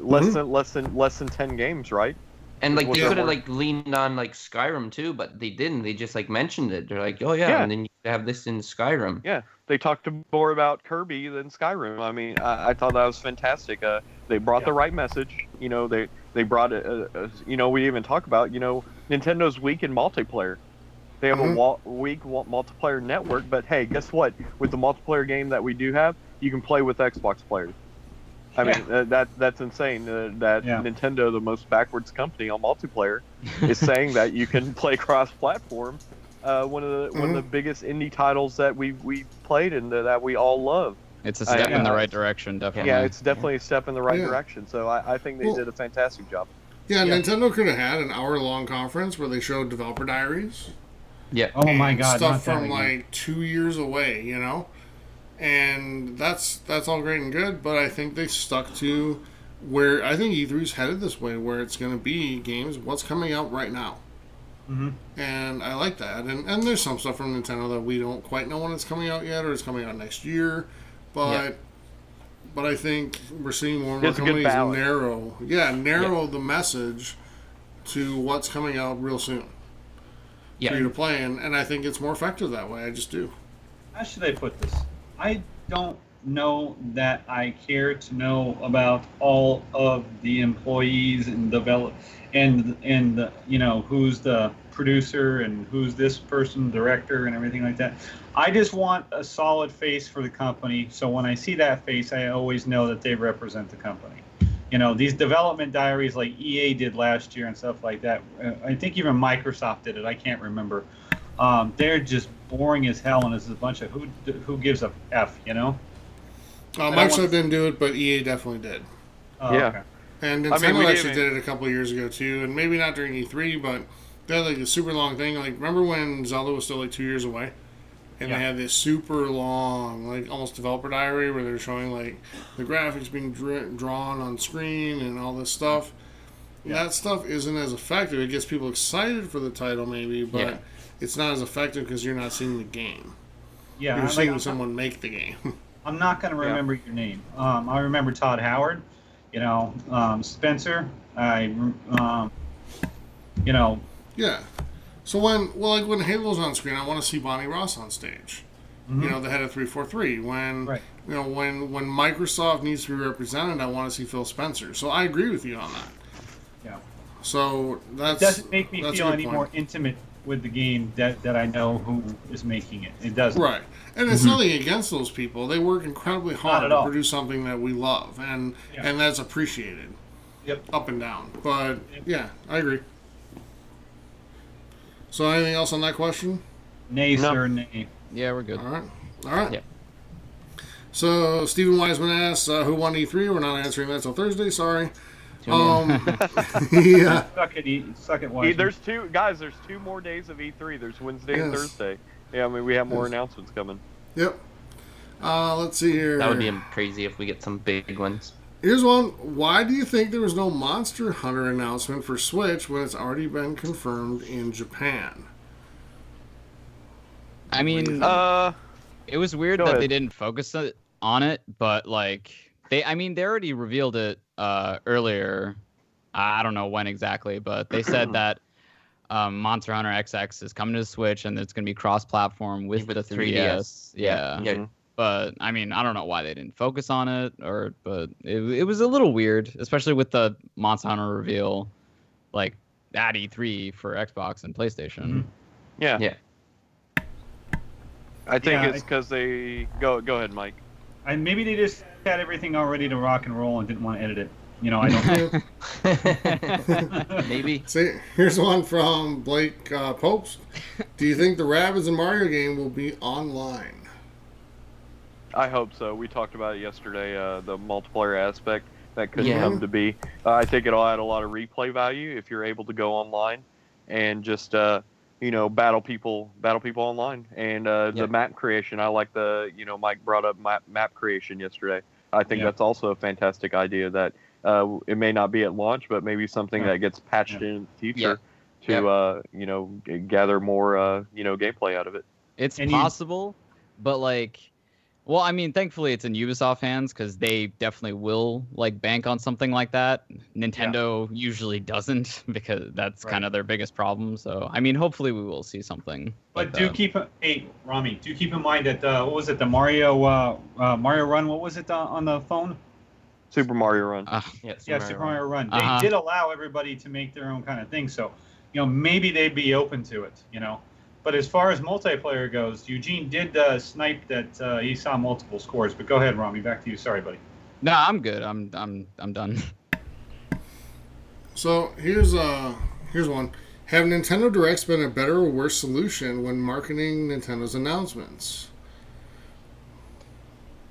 less than 10 games, right? And like they could have like leaned on like Skyrim too, but they didn't. They just like mentioned it. They're like, oh yeah, and then you have this in Skyrim. Yeah, they talked more about Kirby than Skyrim. I mean, I thought that was fantastic. They brought the right message. They brought it. We even talk about Nintendo's weak in multiplayer. They have a weak multiplayer network, but hey, guess what? With the multiplayer game that we do have, you can play with Xbox players. I mean, that's insane. Nintendo, the most backwards company on multiplayer, is saying that you can play cross-platform. One of the biggest indie titles that we played and that we all love. It's a step in the right direction, definitely. Yeah, it's definitely a step in the right direction. So I think they did a fantastic job. Yeah, Nintendo could have had an hour-long conference where they showed developer diaries. Yeah. Oh my God. Stuff from like 2 years away, And that's all great and good, but I think they stuck to where I think E3's headed this way, where it's going to be games, what's coming out right now. Mm-hmm. And I like that. And there's some stuff from Nintendo that we don't quite know when it's coming out yet, or it's coming out next year. But I think we're seeing more and more companies narrow the message to what's coming out real soon for you to play. And I think it's more effective that way. I just do. How should I put this? I don't know that I care to know about all of the employees and who's the producer and who's this person, director, and everything like that. I just want a solid face for the company, so when I see that face, I always know that they represent the company. These development diaries like EA did last year and stuff like that. I think even Microsoft did it. I can't remember. They're just boring as hell, and it's a bunch of who gives a F, Microsoft didn't do it, but EA definitely did. Okay. And Nintendo actually did it a couple of years ago too, and maybe not during E3, but they had like a super long thing. Like, remember when Zelda was still like 2 years away? And they had this super long, like almost developer diary where they're showing like the graphics being drawn on screen and all this stuff. That stuff isn't as effective. It gets people excited for the title maybe, but it's not as effective because you're not seeing the game. Yeah, you're seeing someone make the game. I'm not going to remember your name. I remember Todd Howard. Spencer. Yeah. So when Halo's on screen, I want to see Bonnie Ross on stage. Mm-hmm. The head of 343. When when Microsoft needs to be represented, I want to see Phil Spencer. So I agree with you on that. Yeah. So it doesn't make me feel any more intimate with the game that I know who is making it. It doesn't. Right. And it's nothing against those people. They work incredibly hard to produce something that we love, and that's appreciated. Yep. Up and down. But I agree. So anything else on that question? Nay, sir, nay. Yeah, we're good. All right. Yeah. So Stephen Wiseman asks, who won E3? We're not answering that till Thursday. Sorry. Yeah. Suck it, Wiseman. There's two more days of E3. There's Wednesday and Thursday. Yeah, I mean, we have more announcements coming. Yep. Let's see here. That would be crazy if we get some big ones. Here's one. Why do you think there was no Monster Hunter announcement for Switch when it's already been confirmed in Japan? I mean, it was weird that they didn't focus on it, but they already revealed it earlier. I don't know when exactly, but they said that Monster Hunter XX is coming to the Switch and it's going to be cross-platform with the 3DS. Yeah. Yeah. But I mean, I don't know why they didn't focus on it, but it was a little weird, especially with the Monster Hunter reveal, at E3 for Xbox and PlayStation. Mm-hmm. Yeah. Yeah. I think it's because they go ahead, Mike. Maybe they just had everything all ready to rock and roll and didn't want to edit it. I don't. Maybe. See, here's one from Blake Popes. Do you think the Rabbids and Mario game will be online? I hope so. We talked about it yesterday, the multiplayer aspect that could come to be. I think it'll add a lot of replay value if you're able to go online and just battle people online. And the map creation, I like Mike brought up map creation yesterday. I think that's also a fantastic idea that it may not be at launch, but maybe something that gets patched in the future to gather more gameplay out of it. It's possible, but well, I mean, thankfully it's in Ubisoft hands because they definitely will bank on something like that. Nintendo usually doesn't because that's kind of their biggest problem. So, I mean, hopefully we will see something. But Rami, do keep in mind that what was it, the Mario Run? What was it on the phone? Super Mario Run. Super Mario Run. They did allow everybody to make their own kind of thing, so maybe they'd be open to it. But as far as multiplayer goes, Eugene did snipe that he saw multiple scores. But go ahead, Rami. Back to you. Sorry, buddy. No, I'm good. I'm done. So here's one. Have Nintendo Directs been a better or worse solution when marketing Nintendo's announcements?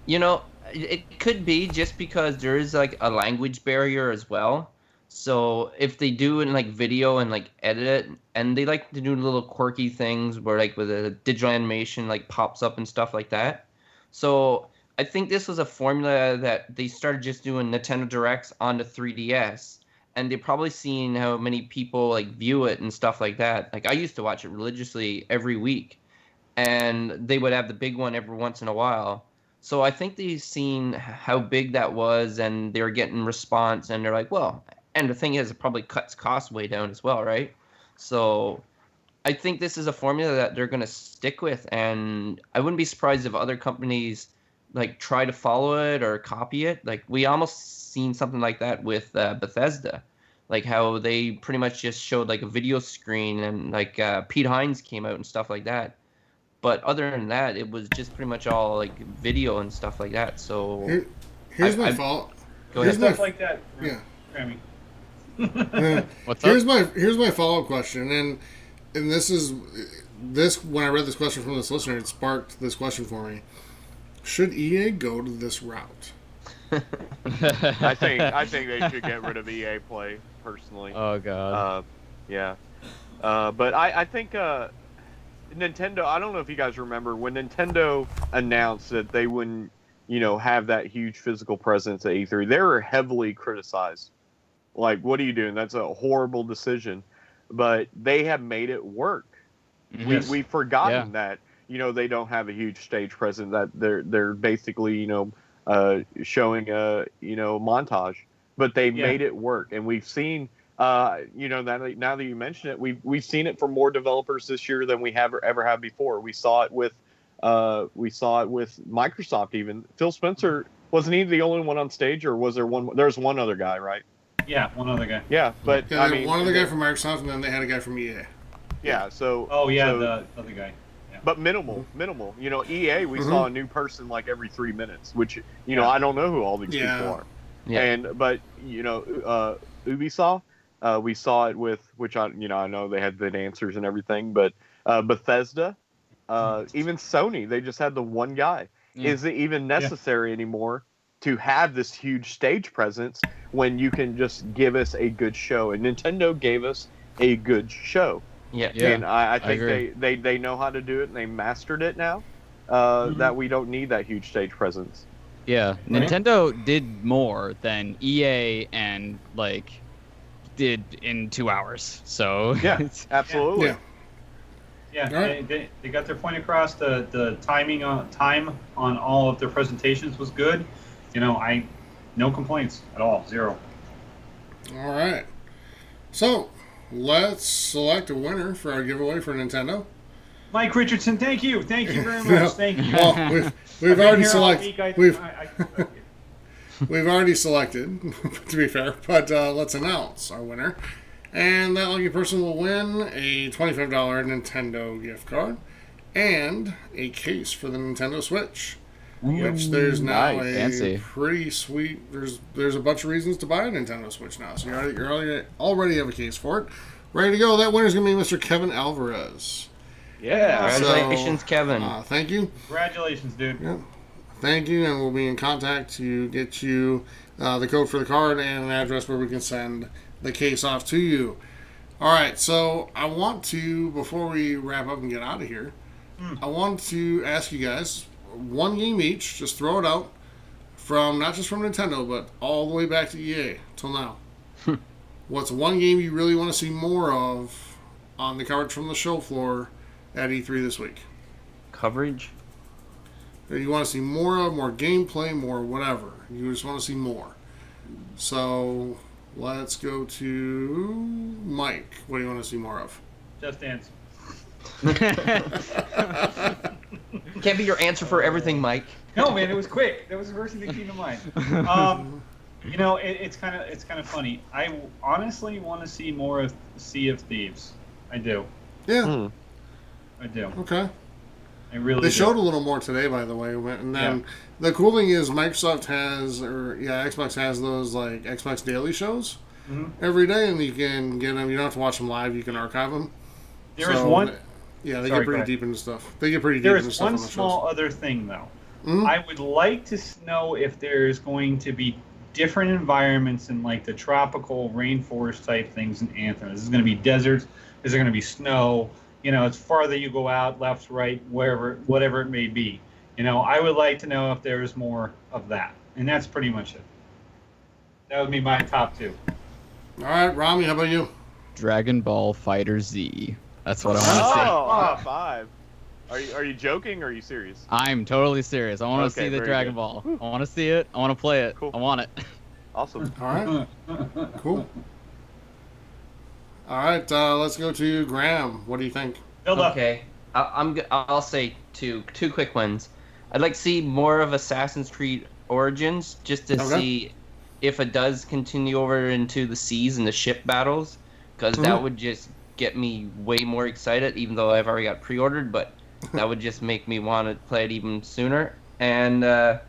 It could be just because there is a language barrier as well. So if they do in video and edit it, and they like to do little quirky things where with a digital animation pops up and stuff like that. So I think this was a formula that they started just doing Nintendo Directs on the 3DS, and they're probably seeing how many people view it and stuff like that. I used to watch it religiously every week, and they would have the big one every once in a while. So I think they've seen how big that was, and they were getting response, and they're like, well. And the thing is, it probably cuts costs way down as well, right? So I think this is a formula that they're going to stick with, and I wouldn't be surprised if other companies try to follow it or copy it. We almost seen something like that with Bethesda, how they pretty much just showed a video screen and Pete Hines came out and stuff like that. But other than that, it was just pretty much all video and stuff like that. So here's my fault. Go ahead. Stuff like that. Yeah. Grammy. What's up? Here's my follow-up question, and this when I read this question from this listener, it sparked this question for me. Should EA go to this route? I think they should get rid of EA Play personally. Oh god. But I think Nintendo. I don't know if you guys remember when Nintendo announced that they wouldn't have that huge physical presence at E3. They were heavily criticized. What are you doing? That's a horrible decision. But they have made it work. Yes. We've forgotten that, they don't have a huge stage presence, that they're basically, showing a, montage. But they made it work. And we've seen, now that you mention it, we've seen it for more developers this year than we have ever have before. We saw it with Microsoft even. Phil Spencer, wasn't he the only one on stage, or was there one? There's one other guy, right? Yeah, one other guy. Yeah, but one other guy from Microsoft, and then they had a guy from EA. Yeah, so. Oh yeah, the other guy. Yeah. But minimal. EA, we saw a new person every 3 minutes, which I don't know who all these people are. Yeah. But Ubisoft, we saw it with, which I know they had the dancers and everything, but Bethesda, even Sony, they just had the one guy. Is it even necessary anymore to have this huge stage presence when you can just give us a good show? And Nintendo gave us a good show. Yeah. And I think they know how to do it, and they mastered it now, that we don't need that huge stage presence. Yeah. Right? Nintendo did more than EA and did in 2 hours. So yeah, absolutely. Yeah, they got their point across. The time on all of their presentations was good. No complaints at all. Zero. All right. So let's select a winner for our giveaway for Nintendo. Mike Richardson, thank you very much. Thank you. Well, we've already selected. We've already selected, to be fair, but let's announce our winner. And that lucky person will win a $25 Nintendo gift card and a case for the Nintendo Switch. Which there's now fancy. Pretty sweet. There's a bunch of reasons to buy a Nintendo Switch now, so you already have a case for it. Ready to go. That winner's gonna be Mr. Kevin Alvarez. Yeah, congratulations, Kevin. Thank you. Congratulations, dude. Yeah. Thank you, and we'll be in contact to get you the code for the card and an address where we can send the case off to you. All right, so I want to, before we wrap up and get out of here, I want to ask you guys one game each. Just throw it out from not just from Nintendo, but all the way back to EA till now. What's one game you really want to see more of on the coverage from the show floor at E3 this week? Coverage? Or you want to see more of, more gameplay, more whatever. You just want to see more. So let's go to Mike. What do you want to see more of? Just Dance. Can't be your answer for everything, Mike. No, man, it was quick. That was the first thing that came to mind. You know, it's kind of funny. I honestly want to see more of Sea of Thieves. I do. Yeah. I do. Okay. I really. They showed a little more today, by the way. And then the cool thing is Microsoft has, Xbox has those like Xbox Daily shows every day, and you can get them. You don't have to watch them live. You can archive them. There is one. Yeah, they get pretty deep into stuff. They get pretty deep into stuff on the shows. There is one small other thing, though. I would like to know if there's going to be different environments in like the tropical rainforest type things in Anthem. Is this going to be deserts? Is there going to be snow? You know, it's farther you go out, left, right, wherever, whatever it may be. You know, I would like to know if there's more of that. And that's pretty much it. That would be my top two. All right, Rami, how about you? Dragon Ball Fighter Z. That's what I want to see. Oh, 5. Are you joking or are you serious? I'm totally serious. I want to see the Dragon Ball. I want to see it. I want to play it. Cool. I want it. Awesome. All right. Cool. All right, let's go to Graham. What do you think? Okay, I'll say two quick ones. I'd like to see more of Assassin's Creed Origins, just to see if it does continue over into the seas and the ship battles, because that would just get me way more excited, even though I've already got pre-ordered, but that would just make me want to play it even sooner. And the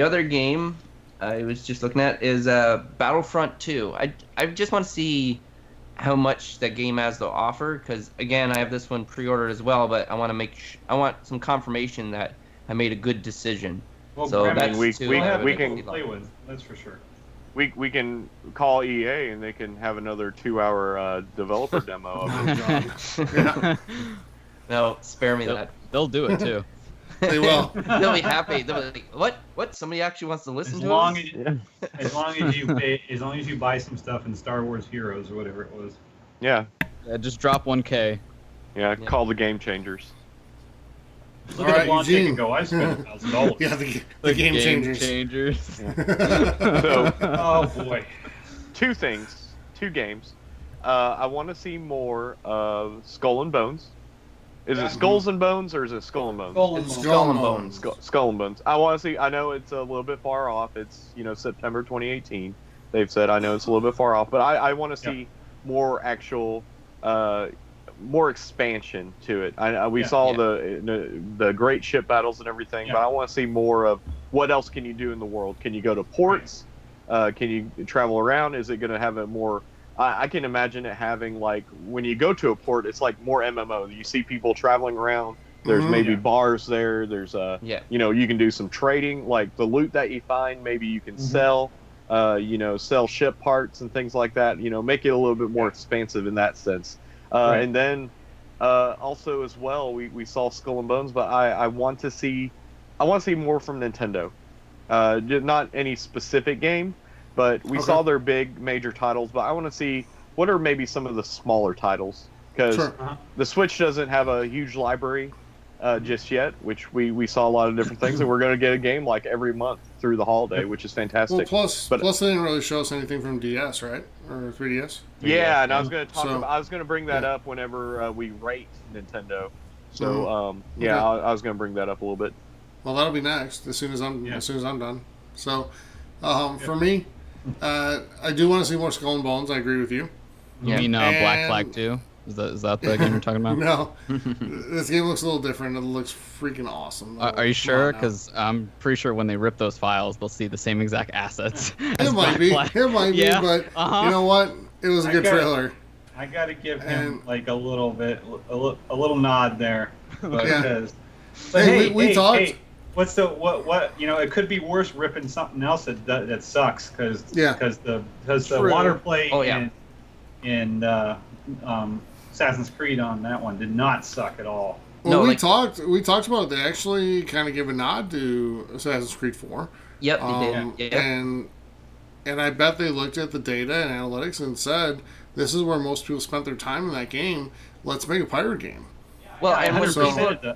other game I was just looking at is Battlefront 2. I just want to see how much that game has to offer, because again, I have this one pre-ordered as well, but I want to I want some confirmation that I made a good decision. Well, so that's we can play with. That's for sure. We can call EA and they can have another 2-hour developer demo of it. No, spare me that. They'll do it too. They will. They'll be happy. They'll be like, what? Somebody actually wants to listen to us? As long as you buy some stuff in Star Wars Heroes or whatever it was. Yeah. Just drop 1K. Yeah, call the Game Changers. Look at the launch ticket go. I spent $1,000. Yeah, the game changers. Yeah. So, oh boy. 2 games. I want to see more of Skull and Bones. Is it Skulls and Bones or is it Skull and Bones? Skull and Bones. Skull and Bones. I want to see. I know it's a little bit far off. It's September 2018. They've said. I know it's a little bit far off, but I want to see more actual, more expansion to it. We saw the great ship battles and everything, but I want to see more of what else can you do in the world. Can you go to ports? Can you travel around? Is it going to have a more I can imagine it having, like, when you go to a port, it's like more MMO. You see people traveling around. There's maybe bars there. There's you can do some trading, like the loot that you find. Maybe you can sell, sell ship parts and things like that. Make it a little bit more expansive in that sense. And then also as well, we saw Skull and Bones, but I want to see more from Nintendo. Not any specific game. But we saw their big major titles, but I want to see what are maybe some of the smaller titles, because the Switch doesn't have a huge library just yet, which we saw a lot of different things, and we're going to get a game like every month through the holiday, which is fantastic. Well, plus they didn't really show us anything from DS, right? Or 3DS? Yeah, and I was going to I was going to bring that up whenever we rate Nintendo. So I was going to bring that up a little bit. Well, that'll be next as soon as I'm done. So for me. I do want to see more Skull and Bones. I agree with you. You mean Black Flag 2? Is that the game you're talking about? No. This game looks a little different. It looks freaking awesome. Are you sure? Because I'm pretty sure when they rip those files, they'll see the same exact assets. It might be, but you know what? It was a good trailer. I got to give him like a little bit, a little nod there. Because, we talked. What's the what? It could be worse ripping something else that sucks because the water play in Assassin's Creed on that one did not suck at all. Well, we talked about it. They actually kind of give a nod to Assassin's Creed 4. Yep, they did. And I bet they looked at the data and analytics and said, "This is where most people spent their time in that game. Let's make a pirate game." Well, and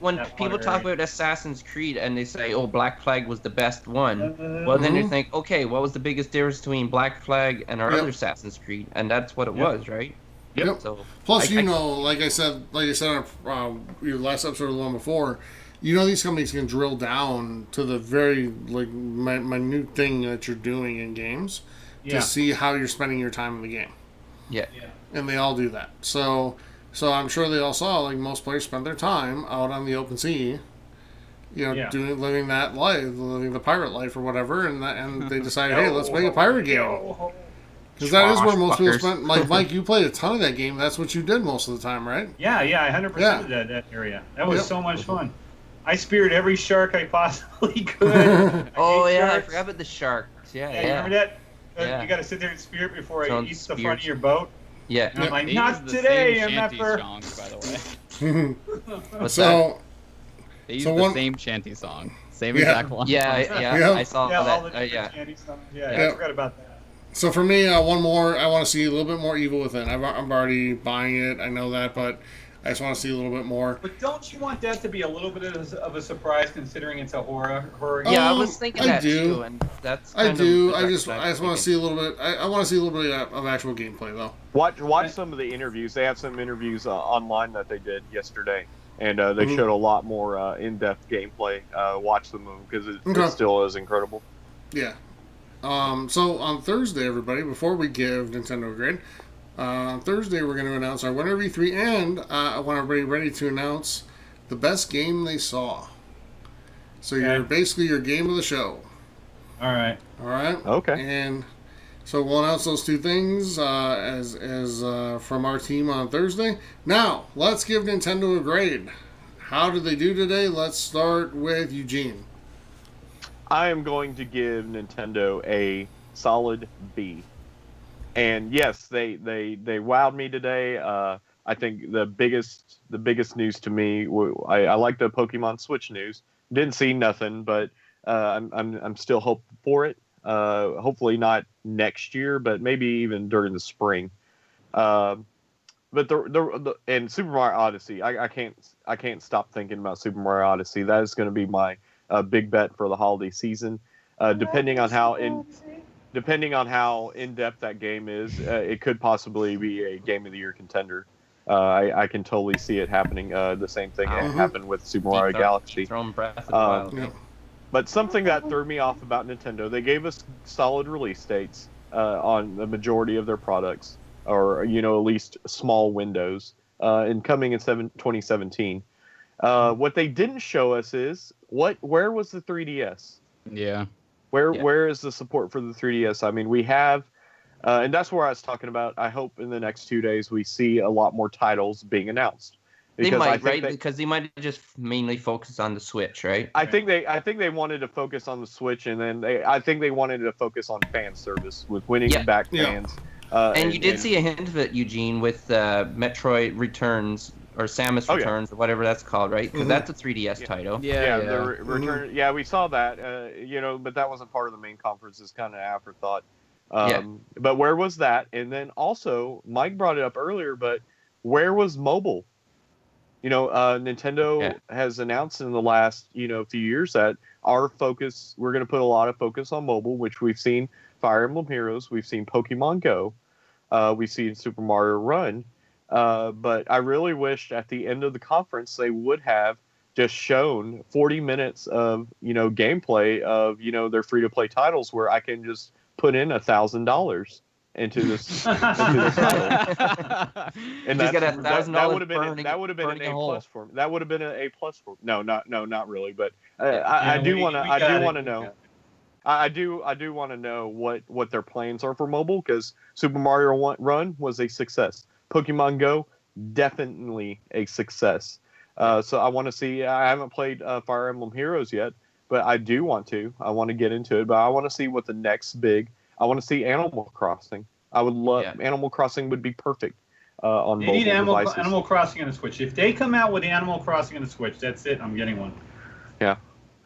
when people talk about Assassin's Creed and they say, "Oh, Black Flag was the best one," well, then you think, "Okay, what was the biggest difference between Black Flag and our other Assassin's Creed?" And that's what it was, right? Yep. So, plus, like I said on your last episode or the one before, these companies can drill down to the very minute thing that you're doing in games to see how you're spending your time in the game. Yeah. And they all do that. So I'm sure they all saw most players spend their time out on the open sea, living that life, living the pirate life or whatever, and they decided, hey, let's make a pirate game. Because that is where most people spend. Like Mike, you played a ton of that game. That's what you did most of the time, right? Yeah, I 100% did that area. That was so much fun. I speared every shark I possibly could. I forgot about the sharks. Yeah. Remember that? You got to sit there and spear it before it eats the front of your boat. Yeah. And I'm like, not today, MFer. Songs, by the way. They used the same shanty song. Same exact one. Yeah. I saw that. All the shanty songs. I forgot about that. So for me, one more. I want to see a little bit more Evil Within. I'm already buying it. I know that, but I just want to see a little bit more. But don't you want that to be a little bit of a surprise, considering it's a horror game? Yeah, I was thinking that too, and that's. I just want to see a little bit. I want to see a little bit of actual gameplay though. Watch some of the interviews. They have some interviews online that they did yesterday, and they showed a lot more in-depth gameplay. Watch them because it still is incredible. Yeah. So on Thursday, everybody, before we give Nintendo a grade, on Thursday we're going to announce our winner of E3, and I want everybody ready to announce the best game they saw. So you're basically your game of the show. All right. Okay. And so we'll announce those two things as from our team on Thursday. Now let's give Nintendo a grade. How did they do today? Let's start with Eugene. I am going to give Nintendo a solid B. And yes, they wowed me today. I think the biggest news to me, I like the Pokemon Switch news. Didn't see nothing, but I'm still hopeful for it. Hopefully not next year, but maybe even during the spring. But and Super Mario Odyssey, I can't stop thinking about Super Mario Odyssey. That is going to be my big bet for the holiday season. Depending on how in depth that game is, it could possibly be a Game of the Year contender. I can totally see it happening. The same thing happened with Super Mario Galaxy. But something that threw me off about Nintendo, they gave us solid release dates on the majority of their products, or at least small windows, and coming in 2017. What they didn't show us is where was the 3DS? Yeah. Where is the support for the 3DS? I mean, we have, and that's where I was talking about. I hope in the next 2 days we see a lot more titles being announced. They might, right? Because they might just mainly focus on the Switch, right? I think they wanted to focus on the Switch, and then I think they wanted to focus on fan service with winning back fans. And you did see a hint of it, Eugene, with Metroid Returns. Or Samus Returns, or whatever that's called, right? Because that's a 3DS title. The return. Yeah, we saw that. But that wasn't part of the main conference. It's kind of an afterthought. But where was that? And then also, Mike brought it up earlier. But where was mobile? Nintendo has announced in the last few years that we're going to put a lot of focus on mobile, which we've seen Fire Emblem Heroes, we've seen Pokemon Go, we've seen Super Mario Run. But I really wished at the end of the conference they would have just shown 40 minutes of gameplay of their free-to-play titles where I can just put in $1,000 into this title. And that would have been an A plus for me. That would have been an A plus for me. No, not really. But I do want to know. I do want to know what their plans are for mobile, because Super Mario Run was a success. Pokemon Go, definitely a success. So I want to see. I haven't played Fire Emblem Heroes yet, but I do want to. I want to get into it, but I want to see what the next big. I want to see Animal Crossing. I would love Animal Crossing would be perfect on mobile devices. Animal Crossing on the Switch. If they come out with Animal Crossing on the Switch, that's it. I'm getting one. Yeah.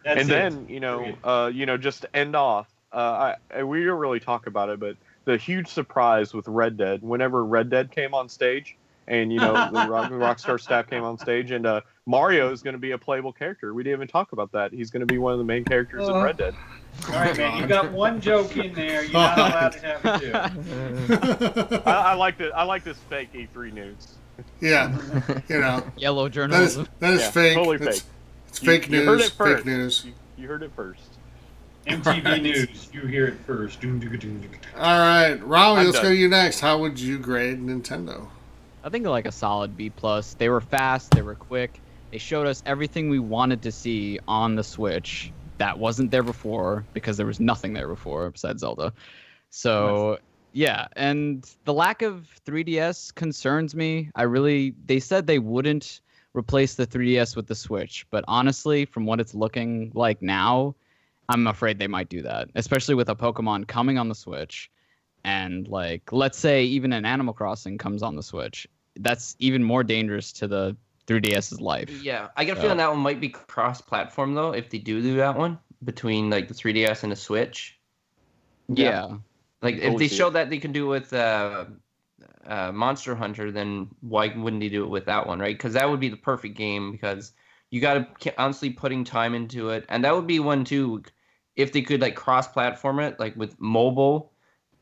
That's and it. then just to end off, we don't really talk about it, but the huge surprise with Red Dead. Whenever Red Dead came on stage, and the Rockstar staff came on stage, and Mario is going to be a playable character. We didn't even talk about that. He's going to be one of the main characters in Red Dead. All right, man. You got one joke in there. You're not allowed to have it too. I like this fake E3 news. Yeah, Yellow journalism. That is fake. Totally fake. It's fake news. You heard it first. Fake news. You heard it first. MTV News. You hear it first. All right, Rami, let's go to you next. How would you grade Nintendo? I think like a solid B+. They were fast. They were quick. They showed us everything we wanted to see on the Switch that wasn't there before because there was nothing there before besides Zelda. So yeah, and the lack of 3DS concerns me. They said they wouldn't replace the 3DS with the Switch, but honestly, from what it's looking like now, I'm afraid they might do that, especially with a Pokemon coming on the Switch. And like, let's say even an Animal Crossing comes on the Switch. That's even more dangerous to the 3DS's life. Yeah, I get a feeling that one might be cross-platform though. If they do that one between like the 3DS and the Switch. Yeah. Like if they show that they can do it with Monster Hunter, then why wouldn't they do it with that one, right? Because that would be the perfect game because you got to honestly putting time into it, and that would be one too. If they could like cross-platform it, like with mobile,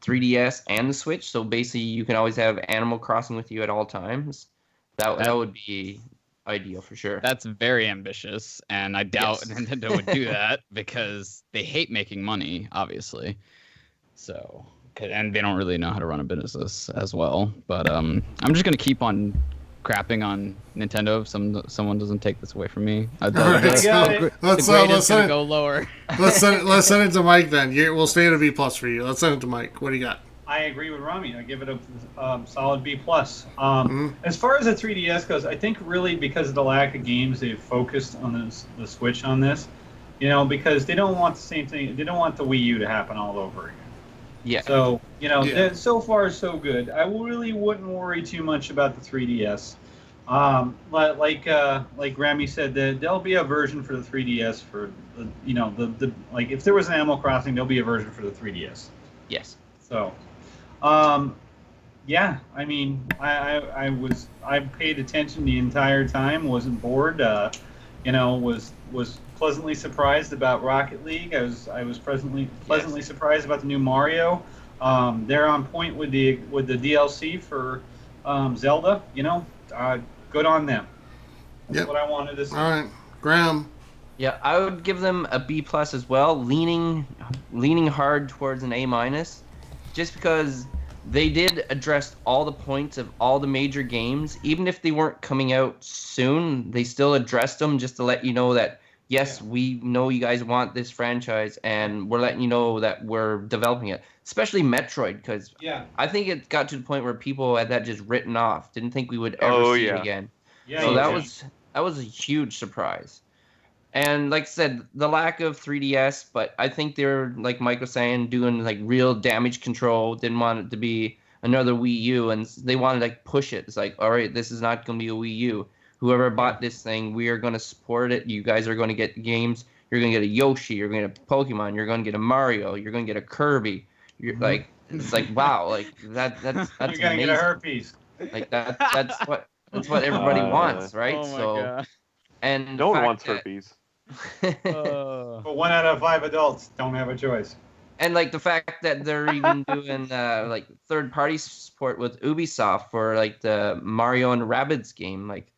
3DS, and the Switch, so basically you can always have Animal Crossing with you at all times. That would be ideal for sure. That's very ambitious, and I doubt Nintendo would do that because they hate making money, obviously. So, and they don't really know how to run a business as well. But I'm just gonna keep on crapping on Nintendo if someone doesn't take this away from me. Let's go lower. let's send it to Mike then. We'll stay at a B+ for you. Let's send it to Mike. What do you got? I agree with Rami. I give it a solid B+. As far as the 3DS goes, I think really because of the lack of games, they've focused on the Switch on this. Because they don't want the same thing. They don't want the Wii U to happen all over again. Yeah. So, so far so good. I really wouldn't worry too much about the 3DS. Like Rami said, there'll be a version for the 3DS for the like if there was an Animal Crossing, there'll be a version for the 3DS. Yes. So, yeah. I mean, I paid attention the entire time. Wasn't bored. Was pleasantly surprised about Rocket League. I was pleasantly surprised about the new Mario. They're on point with the DLC for Zelda. Good on them. That's what I wanted to see. All right, Graham. Yeah, I would give them a B+ as well, leaning hard towards an A-, just because they did address all the points of all the major games. Even if they weren't coming out soon, they still addressed them just to let you know that, yes, we know you guys want this franchise, and we're letting you know that we're developing it. Especially Metroid, because I think it got to the point where people had that just written off. Didn't think we would ever see it again. Yeah, so that was a huge surprise. And like I said, the lack of 3DS, but I think they're, like Mike was saying, doing like real damage control. Didn't want it to be another Wii U, and they wanted to like push it. It's like, all right, this is not going to be a Wii U. Whoever bought this thing, we are going to support it. You guys are going to get games. You're going to get a Yoshi. You're going to get a Pokemon. You're going to get a Mario. You're going to get a Kirby. You're like, it's like, wow, like that's you're gonna amazing. Get a herpes. Like that's what everybody wants, right? Oh my God. And no one wants herpes. But 1 out of 5 adults don't have a choice. And like the fact that they're even doing like third-party support with Ubisoft for like the Mario and Rabbids game, like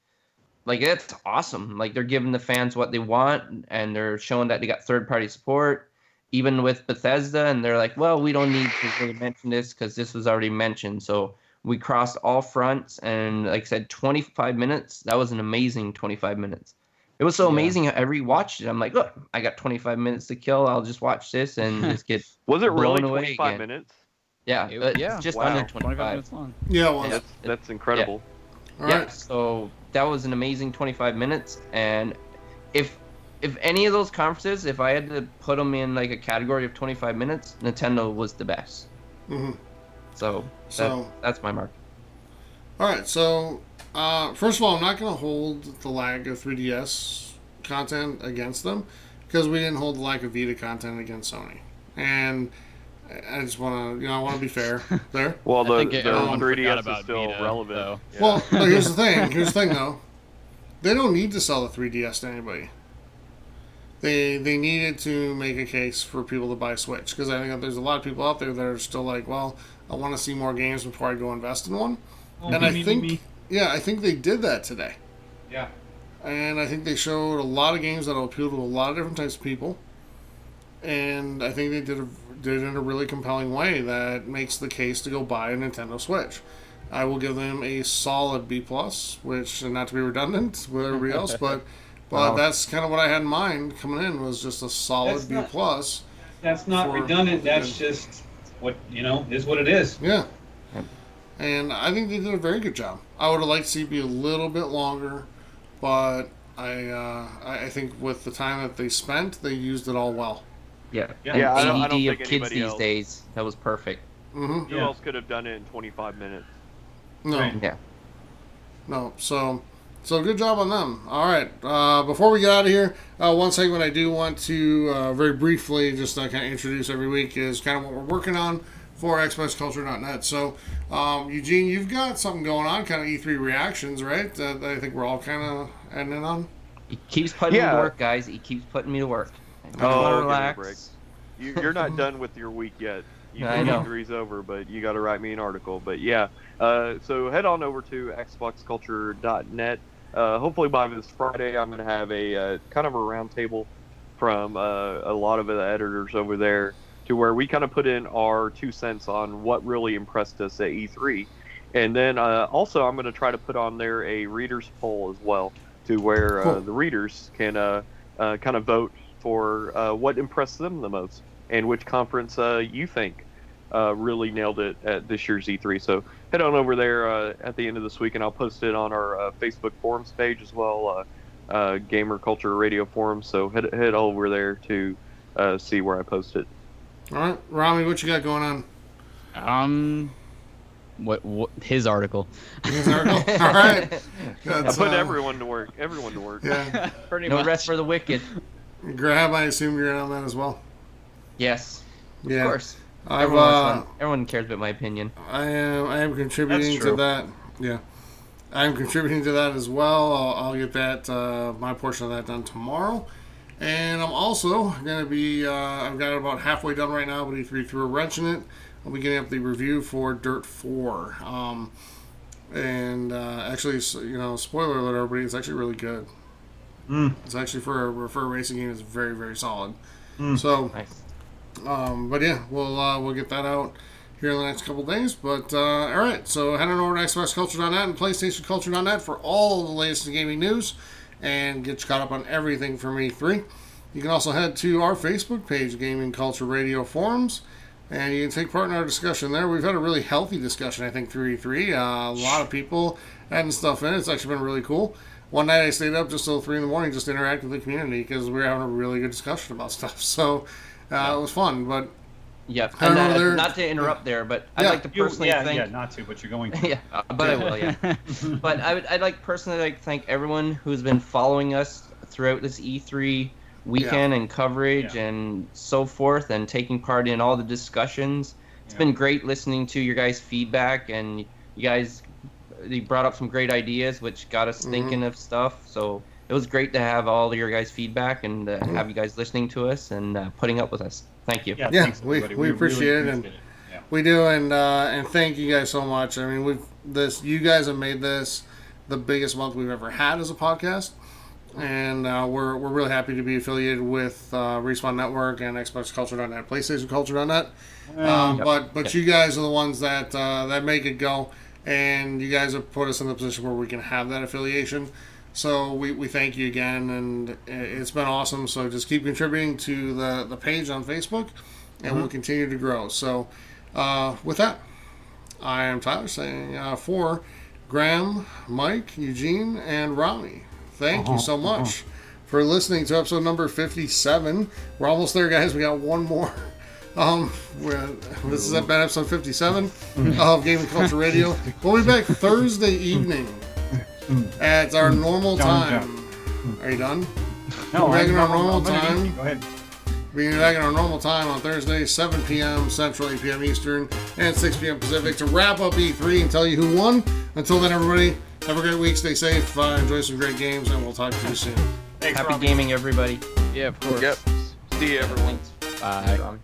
it's awesome. Like they're giving the fans what they want, and they're showing that they got third-party support. Even with Bethesda, and they're like, well, we don't need to really mention this because this was already mentioned. So we crossed all fronts, and like I said, 25 minutes. That was an amazing 25 minutes. It was so amazing. I rewatched it. I'm like, look, I got 25 minutes to kill. I'll just watch this and just get Was it really blown away 25 again. minutes? Yeah, it's just under 25 minutes long. Yeah, well, that's incredible. All yeah, right. so that was an amazing 25 minutes, and if if any of those conferences, if I had to put them in like a category of 25 minutes, Nintendo was the best. Mm-hmm. So that's my mark. All right, so first of all, I'm not going to hold the lack of 3DS content against them because we didn't hold the lack of Vita content against Sony, and I just want to, I want to be fair there. Well, the 3DS is still Vita, relevant. So. Yeah. Well, no, here's the thing. Here's the thing, though. They don't need to sell the 3DS to anybody. They needed to make a case for people to buy Switch because I think that there's a lot of people out there that are still like, well, I want to see more games before I go invest in one. And I think they did that today. Yeah. And I think they showed a lot of games that will appeal to a lot of different types of people. And I think they did it in a really compelling way that makes the case to go buy a Nintendo Switch. I will give them a solid B+, which, and not to be redundant with everybody else, but that's kind of what I had in mind coming in, was just a solid B+. That's not redundant. That's just what, is what it is. Yeah. And I think they did a very good job. I would have liked to see it be a little bit longer, but I think with the time that they spent, they used it all well. Yeah. I don't think of kids these else. days, that was perfect. Mm-hmm. Who else could have done it in 25 minutes? No. Right. Yeah. No. So good job on them. All right. Before we get out of here, one segment I do want to very briefly just kind of introduce every week is kind of what we're working on for xboxculture.net. So, Eugene, you've got something going on, kind of E3 reactions, right? That I think we're all kind of ending on. He keeps putting me to work, guys. He keeps putting me to work. Relax. You're not done with your week yet. I know. E3's over, but you got to write me an article. But yeah, so head on over to xboxculture.net. Hopefully by this Friday, I'm going to have a kind of a roundtable from a lot of the editors over there, to where we kind of put in our 2 cents on what really impressed us at E3. And then also I'm going to try to put on there a readers poll as well, to where the readers can kind of vote for what impressed them the most and which conference you think really nailed it at this year's E3. So head on over there at the end of this week, and I'll post it on our Facebook forums page as well, Gamer Culture Radio forums. So head over there to see where I post it. All right, Rami, what you got going on? What his article? His article. All right. I put everyone to work. Yeah. Pretty no much. rest for the wicked. Graham, I assume you're in on that as well. Yes. Yeah. Of course. Everyone cares about my opinion. I am contributing to that. Yeah. I'm contributing to that as well. I'll get that my portion of that done tomorrow. And I'm also going to be, I've got it about halfway done right now, but E3 threw a wrench in it. I'll be getting up the review for Dirt 4. Actually, spoiler alert, everybody, it's actually really good. It's actually, for a racing game, it's very, very solid. So, nice. But yeah, we'll get that out here in the next couple days. But, all right, so head on over to xboxculture.net and PlayStationculture.net for all the latest gaming news, and get you caught up on everything from E3. You can also head to our Facebook page, Gaming Culture Radio Forums, and you can take part in our discussion there. We've had a really healthy discussion, I think, through E3. A lot of people adding stuff in. It's actually been really cool. One night I stayed up just till 3 in the morning just to interact with the community because we were having a really good discussion about stuff. So it was fun. But yep. And not to interrupt there, but I'd like to personally thank... Yeah, not to, but you're going to. Yeah, but I will, yeah. But I'd like personally to thank everyone who's been following us throughout this E3 weekend and coverage and so forth, and taking part in all the discussions. It's been great listening to your guys' feedback, and you guys brought up some great ideas which got us thinking of stuff. So it was great to have all of your guys' feedback and have you guys listening to us and putting up with us. Thank you. Yeah, thanks, we appreciate it, and we do, and thank you guys so much. I mean, you guys have made this the biggest month we've ever had as a podcast. And we're really happy to be affiliated with Respawn Network and XboxCulture.net, PlayStationCulture.net. But you guys are the ones that make it go, and you guys have put us in the position where we can have that affiliation. So we thank you again, and it's been awesome. So just keep contributing to the page on Facebook, and we'll continue to grow. So with that, I am Tyler saying for Graham, Mike, Eugene, and Rami, thank you so much for listening to episode number 57. We're almost there, guys. We got one more. This is episode 57 of Gaming Culture Radio. We'll be back Thursday evening at our normal time. Are you done? No, we're back in our normal Go time. ahead. We're back in our normal time on Thursday, 7 p.m. Central, 8 p.m. Eastern, and 6 p.m. Pacific to wrap up E3 and tell you who won. Until then, everybody, have a great week. Stay safe. Enjoy some great games, and we'll talk to you soon. Happy gaming, everybody. Yeah, of course. Yep. See you, everyone. Bye.